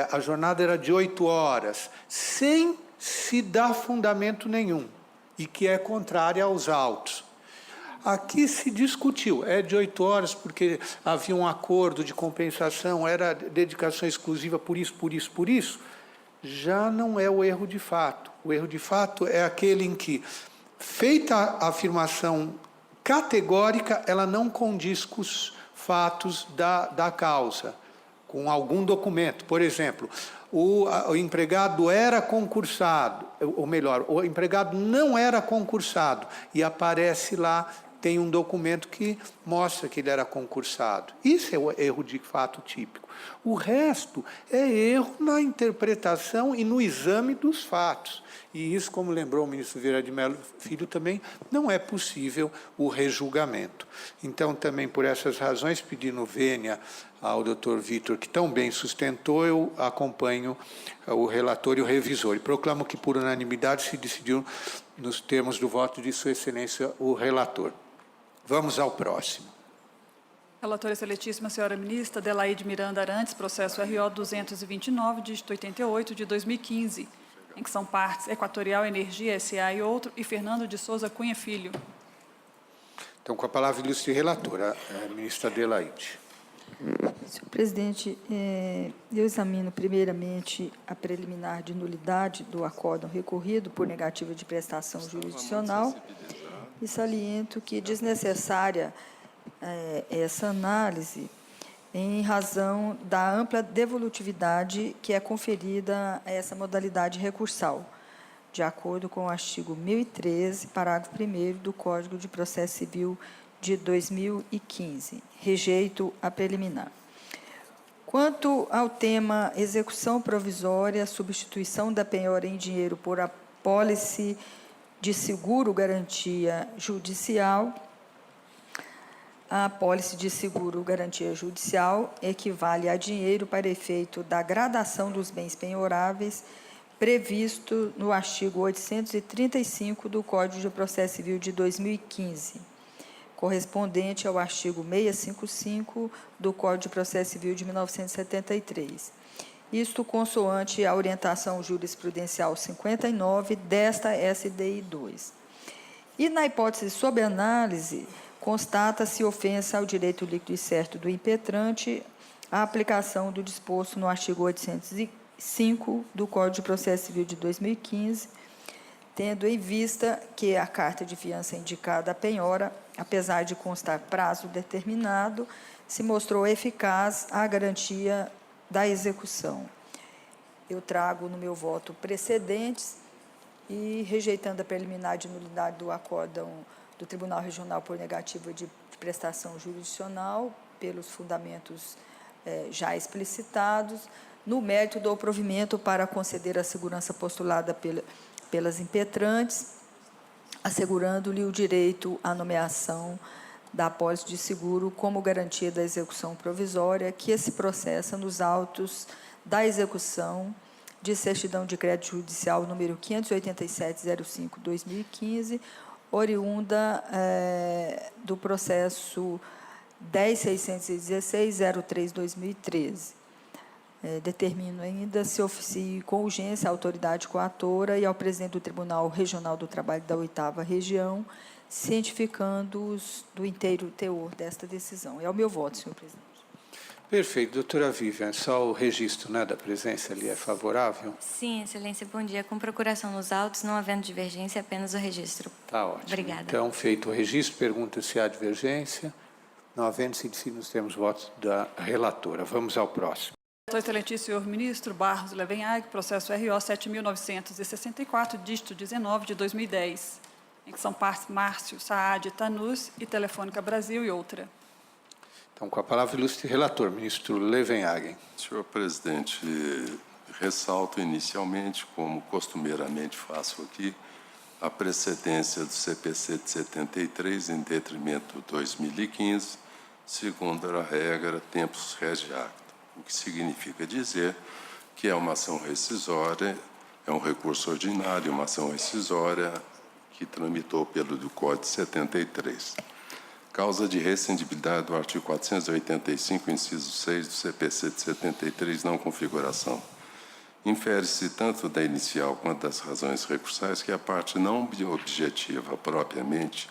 a jornada era de 8 horas, sem se dar fundamento nenhum, e que é contrária aos autos. Aqui se discutiu, é de 8 horas porque havia um acordo de compensação, era dedicação exclusiva por isso, já não é o erro de fato. O erro de fato é aquele em que, feita a afirmação categórica, ela não condiz com os fatos da causa, com algum documento. Por exemplo, o empregado era concursado, ou melhor, o empregado não era concursado, e aparece lá, tem um documento que mostra que ele era concursado. Isso é o erro de fato típico. O resto é erro na interpretação e no exame dos fatos. E isso, como lembrou o ministro Vieira de Mello Filho, também não é possível o rejulgamento. Então, também por essas razões, pedindo vênia ao doutor Vitor, que tão bem sustentou, eu acompanho o relator e o revisor. E proclamo que, por unanimidade, se decidiu nos termos do voto de Sua Excelência, o relator. Vamos ao próximo. Relatora excelentíssima, senhora ministra Adelaide Miranda Arantes, processo RO 229, dígito 88, de 2015, em que são partes Equatorial Energia S.A. e outro, e Fernando de Souza Cunha Filho. Então, com a palavra, ilustre relatora, a ministra Adelaide. Senhor presidente, eu examino primeiramente a preliminar de nulidade do acórdão recorrido por negativa de prestação jurisdicional e saliento que desnecessária essa análise em razão da ampla devolutividade que é conferida a essa modalidade recursal, de acordo com o artigo 1013, parágrafo 1º do Código de Processo Civil de 2015. Rejeito a preliminar. Quanto ao tema execução provisória, substituição da penhora em dinheiro por apólice de seguro garantia judicial, a apólice de seguro garantia judicial equivale a dinheiro para efeito da gradação dos bens penhoráveis previsto no artigo 835 do Código de Processo Civil de 2015, correspondente ao artigo 655 do Código de Processo Civil de 1973. Isto consoante a orientação jurisprudencial 59 desta SDI 2. E na hipótese sob análise, constata-se ofensa ao direito líquido e certo do impetrante a aplicação do disposto no artigo 805 do Código de Processo Civil de 2015, tendo em vista que a carta de fiança indicada à penhora, apesar de constar prazo determinado, se mostrou eficaz à garantia da execução. Eu trago no meu voto precedentes e, rejeitando a preliminar de nulidade do acórdão do Tribunal Regional por negativa de prestação jurisdicional, pelos fundamentos já explicitados, no mérito do provimento para conceder a segurança postulada pelas impetrantes, assegurando-lhe o direito à nomeação da apólice de seguro como garantia da execução provisória que se processa nos autos da execução de certidão de crédito judicial número 587-05-2015, oriunda do processo 10.616.03/2013. Determino ainda se oficie com urgência à autoridade coatora e ao presidente do Tribunal Regional do Trabalho da 8ª Região, cientificando-os do inteiro teor desta decisão. É o meu voto, senhor presidente. Perfeito. Doutora Vivian, só o registro, né, da presença ali é favorável? Sim, excelência, bom dia. Com procuração nos autos, não havendo divergência, apenas o registro. Está ótimo. Obrigada. Então, feito o registro, pergunta se há divergência. Não havendo, se decide, nós temos votos da relatora. Vamos ao próximo. Excelentíssimo senhor ministro Barros Levenhag, processo RO 7.964, dígito 19 de 2010, em que são partes Márcio Saad Tanus e Telefônica Brasil e outra. Então, com a palavra, o ilustre relator, ministro Levenhag. Senhor presidente, ressalto inicialmente, como costumeiramente faço aqui, a precedência do CPC de 73 em detrimento do 2015, segundo a regra tempus regi acta, o que significa dizer que é uma ação rescisória, é um recurso ordinário, uma ação rescisória que tramitou pelo do Código 73. Causa de rescindibilidade do artigo 485, inciso 6 do CPC de 73, não configuração. Infere-se tanto da inicial quanto das razões recursais que a parte não objetiva propriamente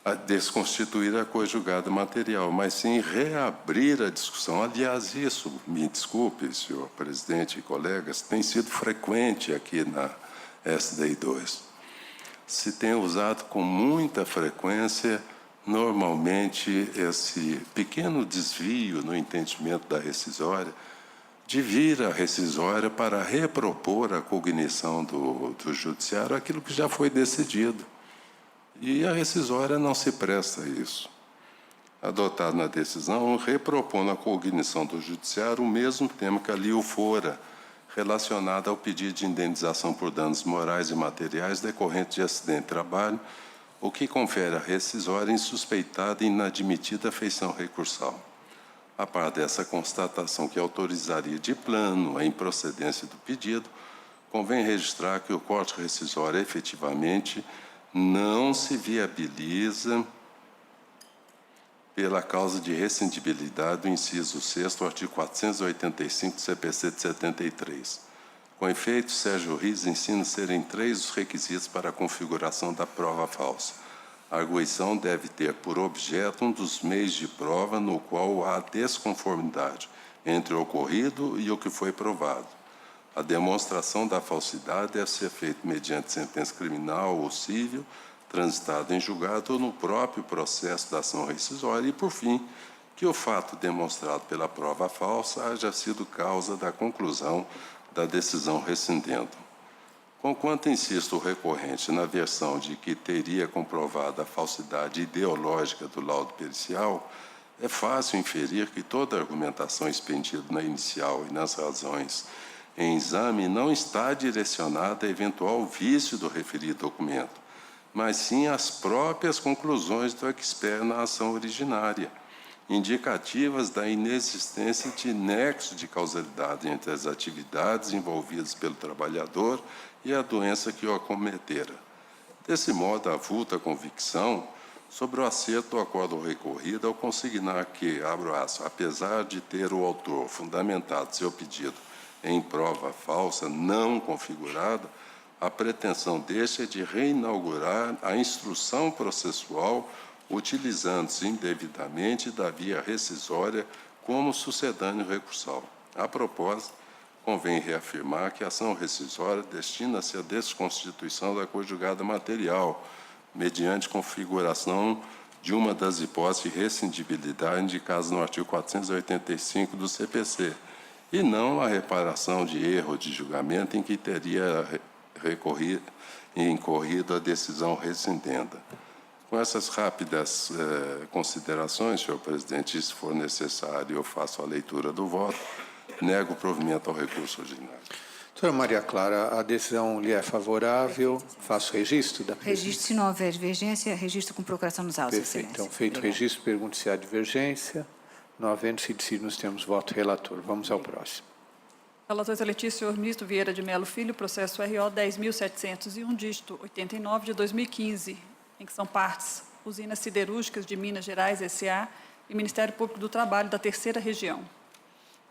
a desconstituir a coadjugada material, mas sim reabrir a discussão. Aliás, isso, me desculpe, senhor presidente e colegas, tem sido frequente aqui na SDI 2. Se tem usado com muita frequência, normalmente, esse pequeno desvio no entendimento da rescisória, de vir a rescisória para repropor a cognição do judiciário aquilo que já foi decidido. E a rescisória não se presta a isso. Adotado na decisão, repropondo a cognição do judiciário o mesmo tema que ali o fora, relacionado ao pedido de indenização por danos morais e materiais decorrentes de acidente de trabalho, o que confere à rescisória insuspeitada e inadmitida feição recursal. A par dessa constatação que autorizaria de plano a improcedência do pedido, convém registrar que o corte rescisório efetivamente não se viabiliza pela causa de rescindibilidade do inciso 6º, artigo 485 do CPC de 73. Com efeito, Sérgio Riz ensina serem 3 os requisitos para a configuração da prova falsa. A arguição deve ter por objeto um dos meios de prova no qual há desconformidade entre o ocorrido e o que foi provado. A demonstração da falsidade deve ser feita mediante sentença criminal ou civil, transitada em julgado ou no próprio processo da ação rescisória e, por fim, que o fato demonstrado pela prova falsa haja sido causa da conclusão da decisão rescindendo. Conquanto insiste o recorrente na versão de que teria comprovado a falsidade ideológica do laudo pericial, é fácil inferir que toda a argumentação expendida na inicial e nas razões em exame não está direcionada a eventual vício do referido documento, mas sim às próprias conclusões do expert na ação originária, indicativas da inexistência de nexo de causalidade entre as atividades envolvidas pelo trabalhador e a doença que o acometera. Desse modo, avulta convicção sobre o acerto do acordo recorrido ao consignar que, abro aspas, apesar de ter o autor fundamentado seu pedido em prova falsa não configurada, a pretensão deste é de reinaugurar a instrução processual utilizando-se indevidamente da via rescisória como sucedâneo recursal. A propósito, convém reafirmar que a ação rescisória destina-se à desconstituição da conjugada material, mediante configuração de uma das hipóteses de rescindibilidade indicadas no artigo 485 do CPC, e não a reparação de erro de julgamento em que teria incorrido a decisão rescindenda. Com essas rápidas considerações, senhor presidente, se for necessário, eu faço a leitura do voto, nego o provimento ao recurso ordinário. Doutora Maria Clara, a decisão lhe é favorável? Faço registro da presidência. Registro, se não houver divergência, registro com procuração nos autos, Perfeito. excelência. Então, feito o registro, pergunto se há divergência. Não havendo, se decide, nós temos voto relator. Vamos ao próximo. Relator excelentíssimo senhor ministro Vieira de Mello Filho, processo RO 10.701, dígito 89 de 2015, em que são partes Usinas Siderúrgicas de Minas Gerais, S.A., e Ministério Público do Trabalho da Terceira Região.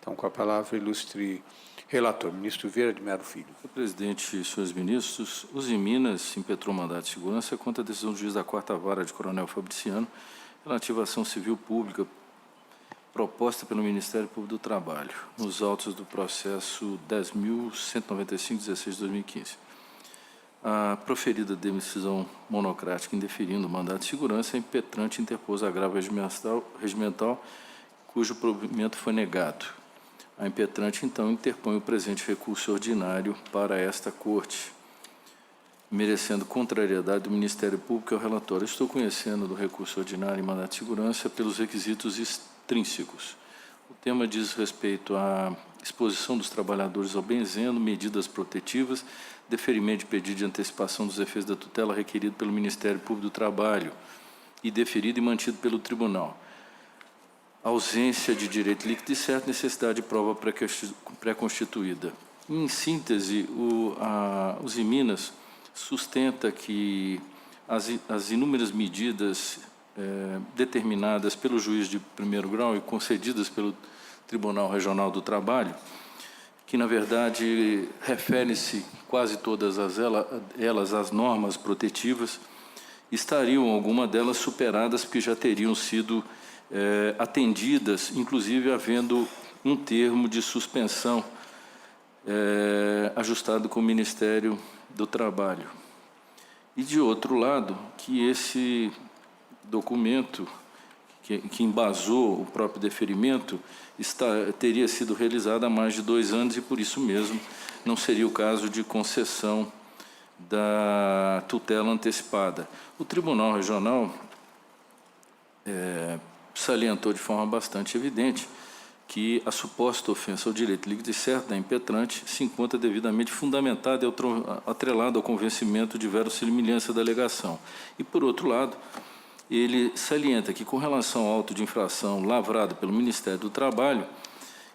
Então, com a palavra, ilustre relator, ministro Vieira de Mello Filho. Senhor presidente e senhores ministros, os Minas impetrou mandado de segurança contra a decisão do juiz da 4ª Vara de Coronel Fabriciano relativa à ação civil pública proposta pelo Ministério Público do Trabalho, nos autos do processo 10.195/16/2015. A proferida decisão monocrática indeferindo o mandado de segurança, a impetrante interpôs agravo regimental cujo provimento foi negado. A impetrante, então, interpõe o presente recurso ordinário para esta Corte, merecendo contrariedade do Ministério Público ao relatório. Estou conhecendo do recurso ordinário em mandado de segurança pelos requisitos extrínsecos. O tema diz respeito à exposição dos trabalhadores ao benzeno, medidas protetivas, deferimento de pedido de antecipação dos efeitos da tutela requerido pelo Ministério Público do Trabalho e deferido e mantido pelo Tribunal. Ausência de direito líquido e certo, necessidade de prova pré-constituída. Em síntese, os Minas sustenta que as inúmeras medidas determinadas pelo juiz de primeiro grau e concedidas pelo Tribunal Regional do Trabalho, que, na verdade, referem-se quase todas elas às normas protetivas, estariam, alguma delas, superadas, porque já teriam sido atendidas, inclusive havendo um termo de suspensão ajustado com o Ministério do Trabalho. E, de outro lado, que esse documento que embasou o próprio deferimento teria sido realizado há mais de 2 anos e, por isso mesmo, não seria o caso de concessão da tutela antecipada. O Tribunal Regional salientou de forma bastante evidente que a suposta ofensa ao direito líquido e certo da impetrante se encontra devidamente fundamentada e atrelada ao convencimento de verossimilhança da alegação. E, por outro lado, ele salienta que, com relação ao auto de infração lavrado pelo Ministério do Trabalho,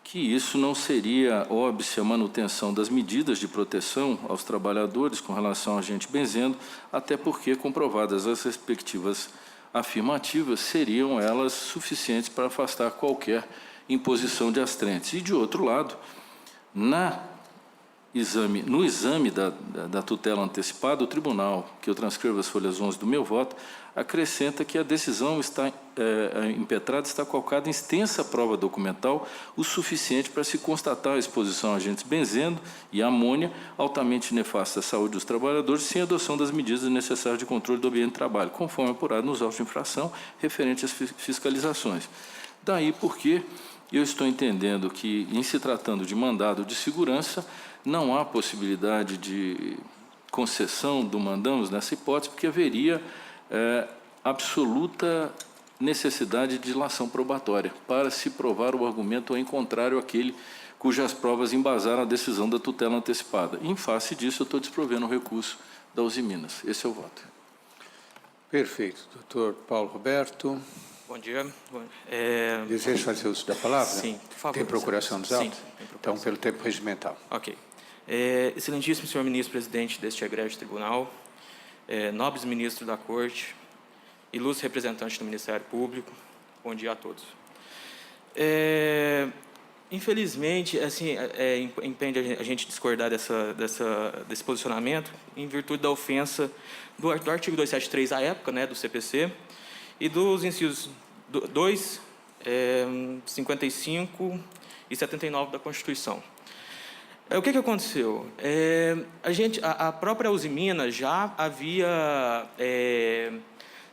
que isso não seria óbice a manutenção das medidas de proteção aos trabalhadores com relação ao agente benzeno, até porque, comprovadas as respectivas afirmativas, seriam elas suficientes para afastar qualquer imposição de astrentes. E, de outro lado, no exame da tutela antecipada, o tribunal, que eu transcrevo as folhas 11 do meu voto, acrescenta que a decisão impetrada está calcada em extensa prova documental, o suficiente para se constatar a exposição a agentes benzeno e amônia altamente nefasta à saúde dos trabalhadores, sem adoção das medidas necessárias de controle do ambiente de trabalho, conforme apurado nos autos de infração referente às fiscalizações. Daí porque eu estou entendendo que, em se tratando de mandado de segurança, não há possibilidade de concessão do mandamus nessa hipótese, porque haveria absoluta necessidade de dilação probatória para se provar o argumento em contrário àquele cujas provas embasaram a decisão da tutela antecipada. Em face disso, eu estou desprovendo o recurso da Uzi Minas. Esse é o voto. Perfeito. Doutor Paulo Roberto. Bom dia. Deseja fazer uso da palavra? Sim, por favor. Tem procuração dos autos? Sim, tem procuração. Então, pelo tempo regimental. Ok. Excelentíssimo senhor ministro presidente deste egrégio tribunal, nobres ministros da Corte, ilustres representantes do Ministério Público, bom dia a todos. Infelizmente, assim, impede a gente discordar desse posicionamento em virtude da ofensa do artigo 273 à época, né, do CPC, e dos incisos 2, 55 e 79 da Constituição. O que aconteceu? A própria Uzi Minas já havia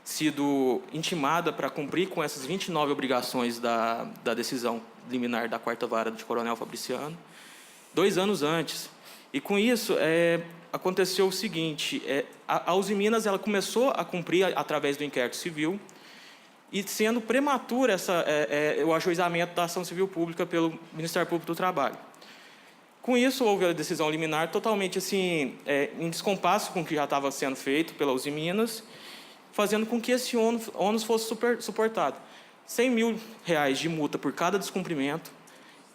sido intimada para cumprir com essas 29 obrigações da decisão liminar da 4ª Vara de Coronel Fabriciano, 2 anos antes. E, com isso, aconteceu o seguinte, a Uzi Minas ela começou a cumprir através do inquérito civil, e sendo prematuro o ajuizamento da ação civil pública pelo Ministério Público do Trabalho. Com isso, houve a decisão liminar totalmente assim, em descompasso com o que já estava sendo feito pela Uzi Minas, fazendo com que esse ônus fosse suportado. R$100 mil de multa por cada descumprimento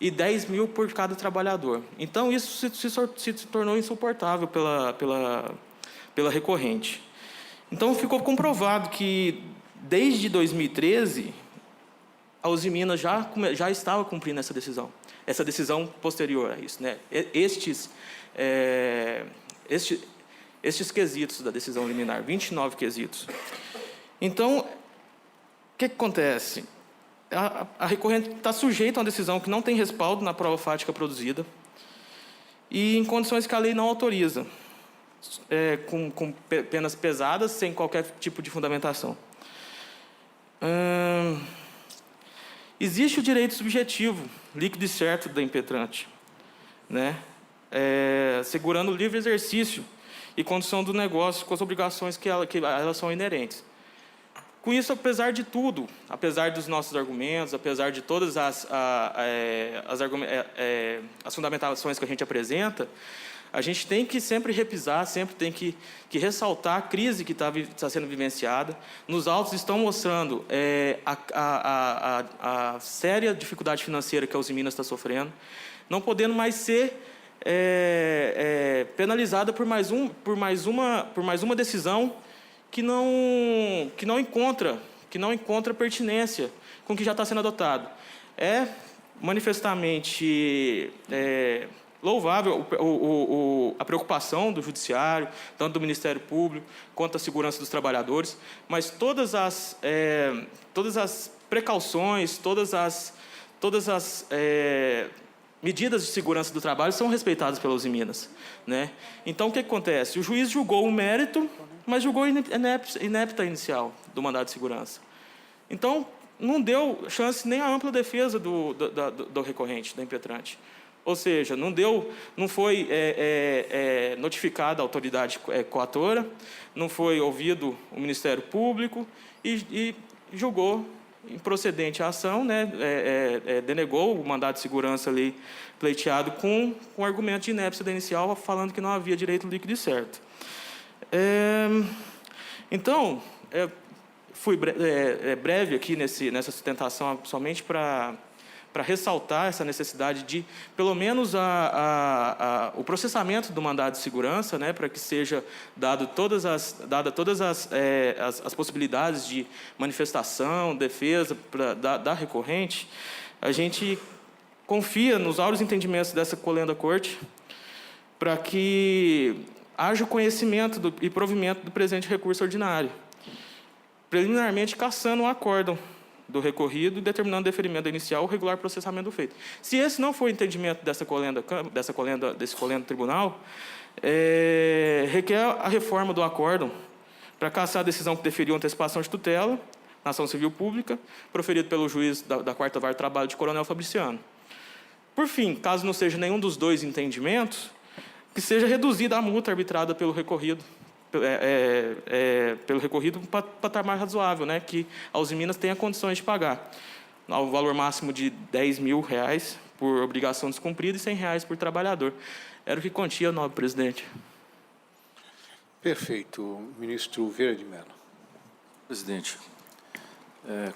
e 10 mil por cada trabalhador. Então, isso se tornou insuportável pela recorrente. Então, ficou comprovado que, desde 2013, a Uzi Minas já estava cumprindo essa decisão. essa decisão posterior a isso, né? Estes quesitos da decisão liminar, 29 quesitos. Então, o que acontece? A recorrente está sujeita a uma decisão que não tem respaldo na prova fática produzida e em condições que a lei não autoriza, com penas pesadas, sem qualquer tipo de fundamentação. Existe o direito subjetivo, líquido e certo da impetrante, né? Assegurando o livre exercício e condução do negócio com as obrigações que elas são inerentes. Com isso, apesar de tudo, apesar dos nossos argumentos, apesar de todas as fundamentações que a gente apresenta, a gente tem que sempre repisar, sempre tem que ressaltar a crise que está sendo vivenciada. Nos autos estão mostrando a séria dificuldade financeira que a Usiminas está sofrendo, não podendo mais ser penalizada por mais uma decisão que não encontra pertinência com o que já está sendo adotado. É manifestamente louvável a preocupação do Judiciário, tanto do Ministério Público, quanto a segurança dos trabalhadores, mas todas as precauções, todas as medidas de segurança do trabalho são respeitadas pelas Usiminas, né? Então, o que acontece? O juiz julgou o mérito, mas julgou inepta a inicial do mandado de segurança. Então, não deu chance nem à ampla defesa do recorrente, da impetrante. Ou seja, não foi notificada a autoridade coatora, não foi ouvido o Ministério Público e julgou improcedente a ação, né? Denegou o mandado de segurança ali pleiteado com argumento de inépcia da inicial, falando que não havia direito líquido e certo. Então, fui breve aqui nessa sustentação somente para ressaltar essa necessidade de, pelo menos, o processamento do mandado de segurança, né, para que seja dada todas as possibilidades de manifestação, defesa da recorrente. A gente confia nos áureos entendimentos dessa colenda corte para que haja o conhecimento e provimento do presente recurso ordinário, preliminarmente cassando o acórdão do recorrido e determinando o deferimento inicial ou regular processamento do feito. Se esse não for o entendimento desse colenda do tribunal, requer a reforma do acórdão para cassar a decisão que deferiu antecipação de tutela na ação civil pública, proferido pelo juiz da 4ª Vara de Trabalho de Coronel Fabriciano. Por fim, caso não seja nenhum dos dois entendimentos, que seja reduzida a multa arbitrada pelo recorrido, para patamar razoável, né, que a Usiminas tenha condições de pagar, ao valor máximo de R$10.000 por obrigação descumprida e R$100 por trabalhador. Era o que continha, nobre presidente. Perfeito. Ministro Vieira de Mello. Presidente,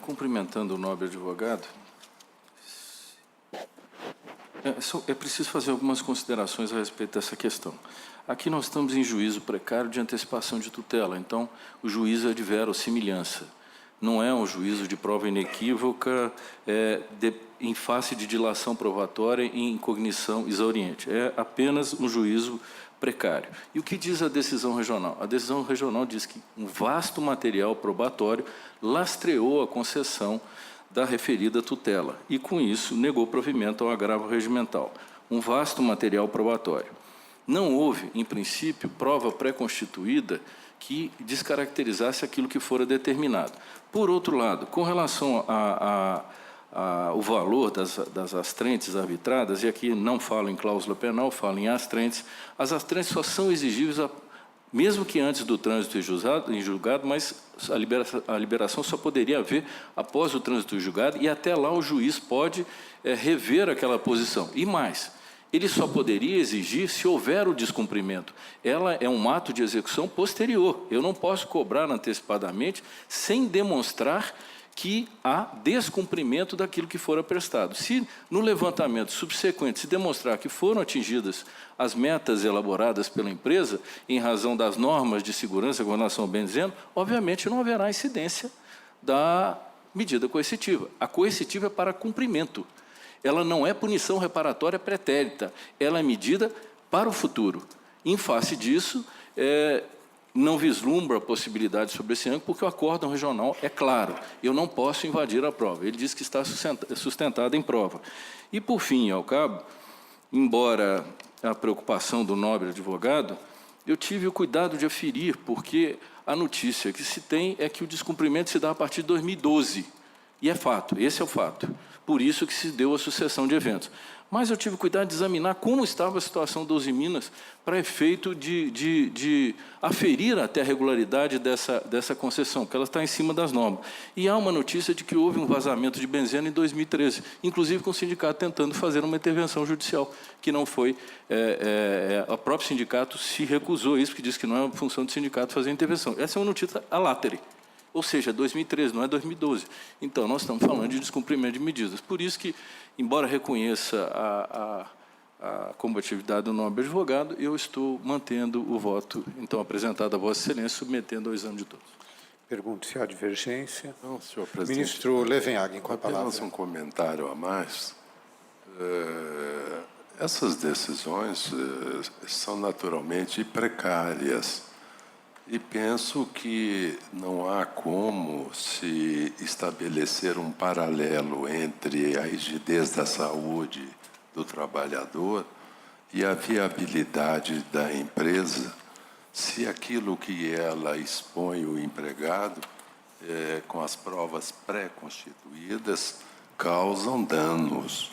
cumprimentando o nobre advogado, é preciso fazer algumas considerações a respeito dessa questão. Aqui nós estamos em juízo precário de antecipação de tutela, então o juízo é de verossimilhança. Não é um juízo de prova inequívoca em face de dilação probatória e incognição exauriente. É apenas um juízo precário. E o que diz a decisão regional? A decisão regional diz que um vasto material probatório lastreou a concessão da referida tutela e, com isso, negou provimento ao agravo regimental. Um vasto material probatório. Não houve, em princípio, prova pré-constituída que descaracterizasse aquilo que fora determinado. Por outro lado, com relação ao valor das astrentes arbitradas, e aqui não falo em cláusula penal, falo em astrentes, as astrentes só são exigíveis, mesmo que antes do trânsito em julgado, mas a liberação só poderia haver após o trânsito em julgado, e até lá o juiz pode rever aquela posição. E mais, ele só poderia exigir se houver o descumprimento. Ela é um ato de execução posterior. Eu não posso cobrar antecipadamente sem demonstrar que há descumprimento daquilo que fora prestado. Se no levantamento subsequente se demonstrar que foram atingidas as metas elaboradas pela empresa em razão das normas de segurança com relação ao bem dizendo, obviamente não haverá incidência da medida coercitiva. A coercitiva é para cumprimento. Ela não é punição reparatória pretérita, ela é medida para o futuro. Em face disso, não vislumbra a possibilidade sobre esse ângulo, porque o acórdão regional é claro. Eu não posso invadir a prova. Ele diz que está sustentado em prova. E, por fim e ao cabo, embora a preocupação do nobre advogado, eu tive o cuidado de aferir, porque a notícia que se tem é que o descumprimento se dá a partir de 2012. E é fato, esse é o fato. Por isso que se deu a sucessão de eventos. Mas eu tive cuidado de examinar como estava a situação da Uzi Minas para efeito de aferir até a regularidade dessa concessão, porque ela está em cima das normas. E há uma notícia de que houve um vazamento de benzeno em 2013, inclusive com o sindicato tentando fazer uma intervenção judicial, que não foi... o próprio sindicato se recusou a isso, porque disse que não é função do sindicato fazer a intervenção. Essa é uma notícia a latere. Ou seja, 2013, não é 2012. Então, nós estamos falando de descumprimento de medidas. Por isso que, embora reconheça a combatividade do nobre advogado, eu estou mantendo o voto, então, apresentado a Vossa Excelência, submetendo ao exame de todos. Pergunto se há divergência. Não, senhor presidente. Ministro Levenhagen, com a palavra. Apenas um comentário a mais. Essas decisões são naturalmente precárias. E penso que não há como se estabelecer um paralelo entre a rigidez da saúde do trabalhador e a viabilidade da empresa, se aquilo que ela expõe o empregado, com as provas pré-constituídas, causam danos.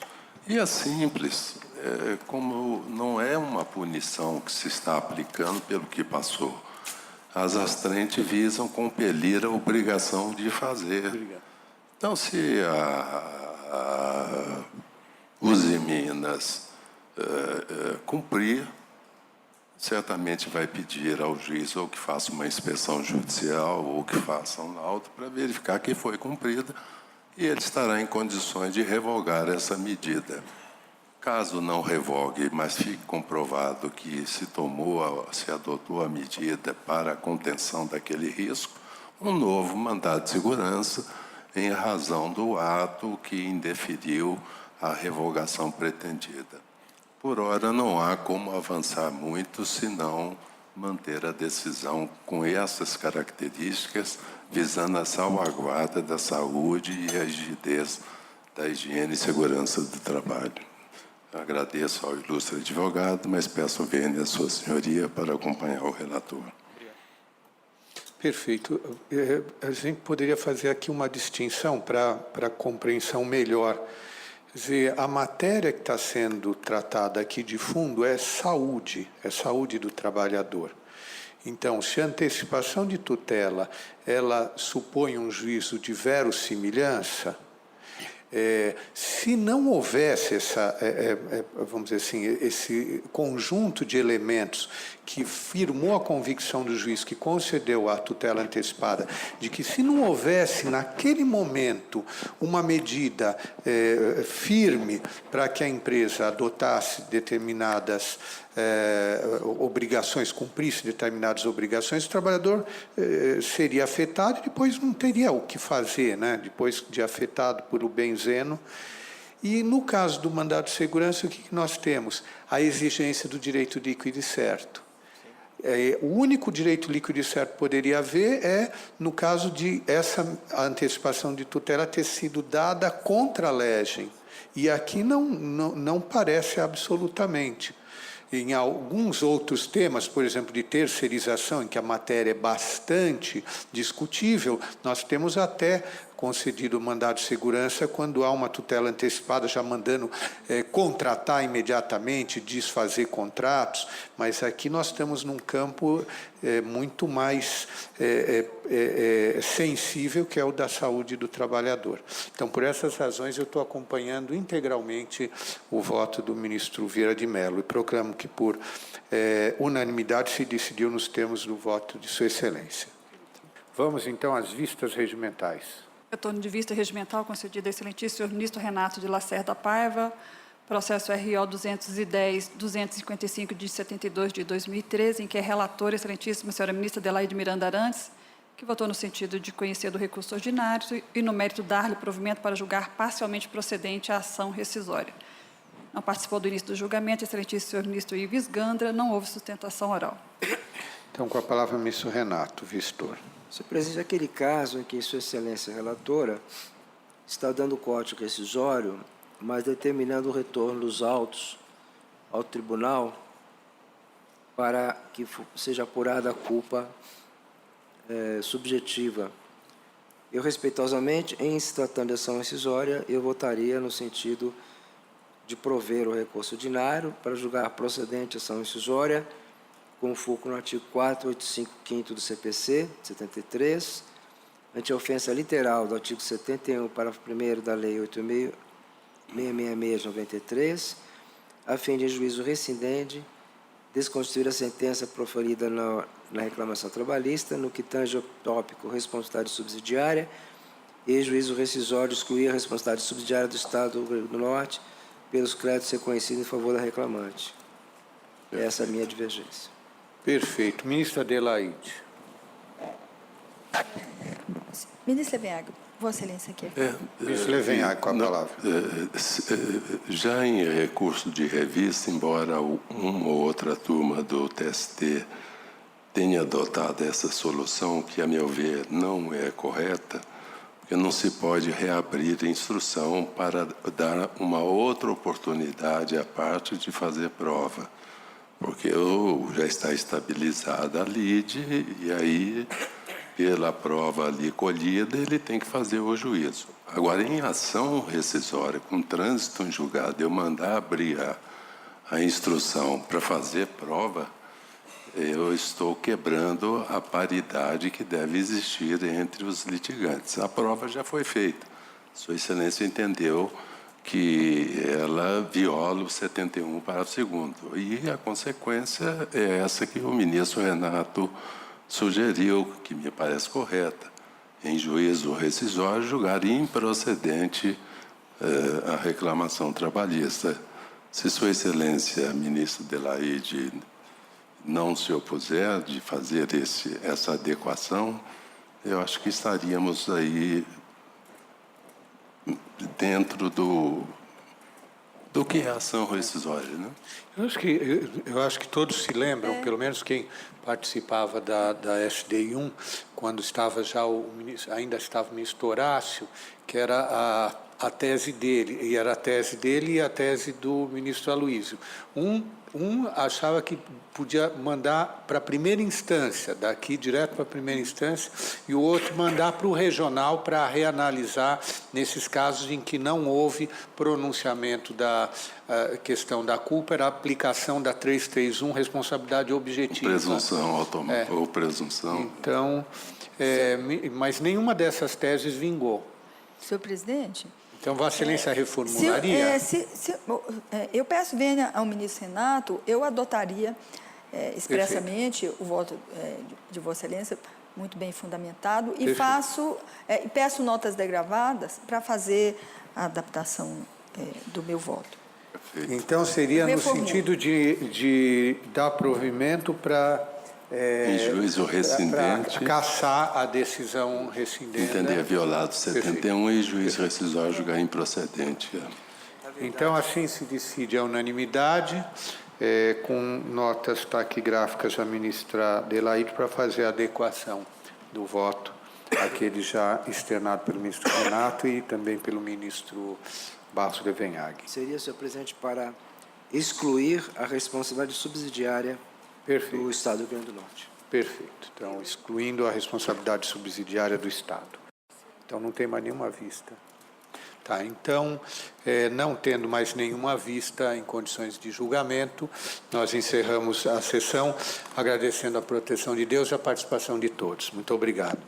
E é simples, como não é uma punição que se está aplicando pelo que passou. As astrentes visam compelir a obrigação de fazer. Obrigado. Então, se a Uzi Minas cumprir, certamente vai pedir ao juiz ou que faça uma inspeção judicial ou que faça um laudo para verificar que foi cumprida e ele estará em condições de revogar essa medida. Caso não revogue, mas fique comprovado que se adotou a medida para a contenção daquele risco, um novo mandado de segurança em razão do ato que indeferiu a revogação pretendida. Por ora, não há como avançar muito, senão manter a decisão com essas características, visando a salvaguarda da saúde e a rigidez da higiene e segurança do trabalho. Agradeço ao ilustre advogado, mas peço vênia à sua senhoria para acompanhar o relator. Perfeito. A gente poderia fazer aqui uma distinção para compreensão melhor. Quer dizer, a matéria que está sendo tratada aqui de fundo é saúde do trabalhador. Então, se a antecipação de tutela ela supõe um juízo de verossimilhança, se não houvesse vamos dizer assim, esse conjunto de elementos que firmou a convicção do juiz que concedeu a tutela antecipada, de que se não houvesse naquele momento uma medida firme para que a empresa adotasse determinadas obrigações, cumprisse determinadas obrigações, o trabalhador seria afetado e depois não teria o que fazer, né? Depois de afetado por o benzeno. E no caso do mandado de segurança, o que nós temos? A exigência do direito líquido e certo. O único direito líquido e certo que poderia haver no caso de essa antecipação de tutela ter sido dada contra a legem. E aqui não parece absolutamente. Em alguns outros temas, por exemplo, de terceirização, em que a matéria é bastante discutível, nós temos até concedido o mandado de segurança quando há uma tutela antecipada, já mandando contratar imediatamente, desfazer contratos, mas aqui nós estamos num campo muito mais sensível, que é o da saúde do trabalhador. Então, por essas razões, eu estou acompanhando integralmente o voto do ministro Vieira de Mello e proclamo que, por unanimidade, se decidiu nos termos do voto de Sua Excelência. Vamos, então, às vistas regimentais. Retorno de vista regimental concedido ao excelentíssimo senhor ministro Renato de Lacerda Paiva, processo RO 210-255 de 72 de 2013, em que é relatora a excelentíssima senhora ministra Adelaide Miranda Arantes, que votou no sentido de conhecer do recurso ordinário e, no mérito, dar-lhe provimento para julgar parcialmente procedente a ação rescisória. Não participou do início do julgamento, excelentíssimo senhor ministro Ives Gandra, não houve sustentação oral. Então, com a palavra, o ministro Renato, vistor. Senhor presidente, aquele caso em que Sua Excelência relatora está dando código rescisório, mas determinando o retorno dos autos ao tribunal para que seja apurada a culpa subjetiva. Eu, respeitosamente, em se tratando de ação rescisória, eu votaria no sentido de prover o recurso ordinário para julgar procedente a ação rescisória, com foco no artigo 485, do CPC, 73, ante a ofensa literal do artigo 71, parágrafo 1º da Lei 8.666 de 93, a fim de juízo rescindente, desconstituir a sentença proferida na reclamação trabalhista, no que tange ao tópico responsabilidade subsidiária, e juízo rescisório excluir a responsabilidade subsidiária do Estado do Rio Grande do Norte pelos créditos reconhecidos em favor da reclamante. Essa é a minha divergência. Perfeito. Ministra Adelaide. Ministro Levenhague, Vossa Excelência quer. Ministro Levenhague, com a palavra. Já em recurso de revista, embora uma ou outra turma do TST tenha adotado essa solução, que, a meu ver, não é correta, porque não se pode reabrir a instrução para dar uma outra oportunidade à parte de fazer prova, porque já está estabilizada a lide, e aí, pela prova ali colhida, ele tem que fazer o juízo. Agora, em ação rescisória, com trânsito em julgado, eu mandar abrir a instrução para fazer prova, eu estou quebrando a paridade que deve existir entre os litigantes. A prova já foi feita. Sua Excelência entendeu que ela viola o 71, parágrafo 2º. E a consequência é essa que o ministro Renato sugeriu, que me parece correta. Em juízo rescisório, julgar improcedente a reclamação trabalhista. Se Sua Excelência, ministro Adelaide, não se opuser de fazer essa adequação, eu acho que estaríamos aí dentro do que é a ação rescisória, né? Eu acho que todos se lembram, pelo menos quem participava da SDI1, quando estava já ainda estava o ministro Horácio, que era a tese dele, e era a tese dele e a tese do ministro Aloísio. Um achava que podia mandar para a primeira instância, daqui direto para a primeira instância, e o outro mandar para o regional para reanalisar nesses casos em que não houve pronunciamento da questão da culpa, era a aplicação da 331, responsabilidade objetiva. Presunção automática ou presunção. Então, mas nenhuma dessas teses vingou. Senhor presidente... Então, Vossa Excelência reformularia? Eu peço venha ao ministro Renato, eu adotaria expressamente o voto de Vossa Excelência, muito bem fundamentado, e peço notas degravadas para fazer a adaptação do meu voto. Então, seria no sentido de dar provimento para... em juízo rescindente, cassar a decisão rescindente. Entender violado 71 e juízo rescisório julgar improcedente. Então, assim se decide a unanimidade, com notas taquigráficas à ministra Adelaide para fazer a adequação do voto, aquele já externado pelo ministro Renato e também pelo ministro Barros Levenhague. Seria, senhor presidente, para excluir a responsabilidade subsidiária do Estado do Rio Grande do Norte. Perfeito. Então, excluindo a responsabilidade subsidiária do Estado. Então, não tem mais nenhuma vista. Tá, então, não tendo mais nenhuma vista em condições de julgamento, nós encerramos a sessão, agradecendo a proteção de Deus e a participação de todos. Muito obrigado.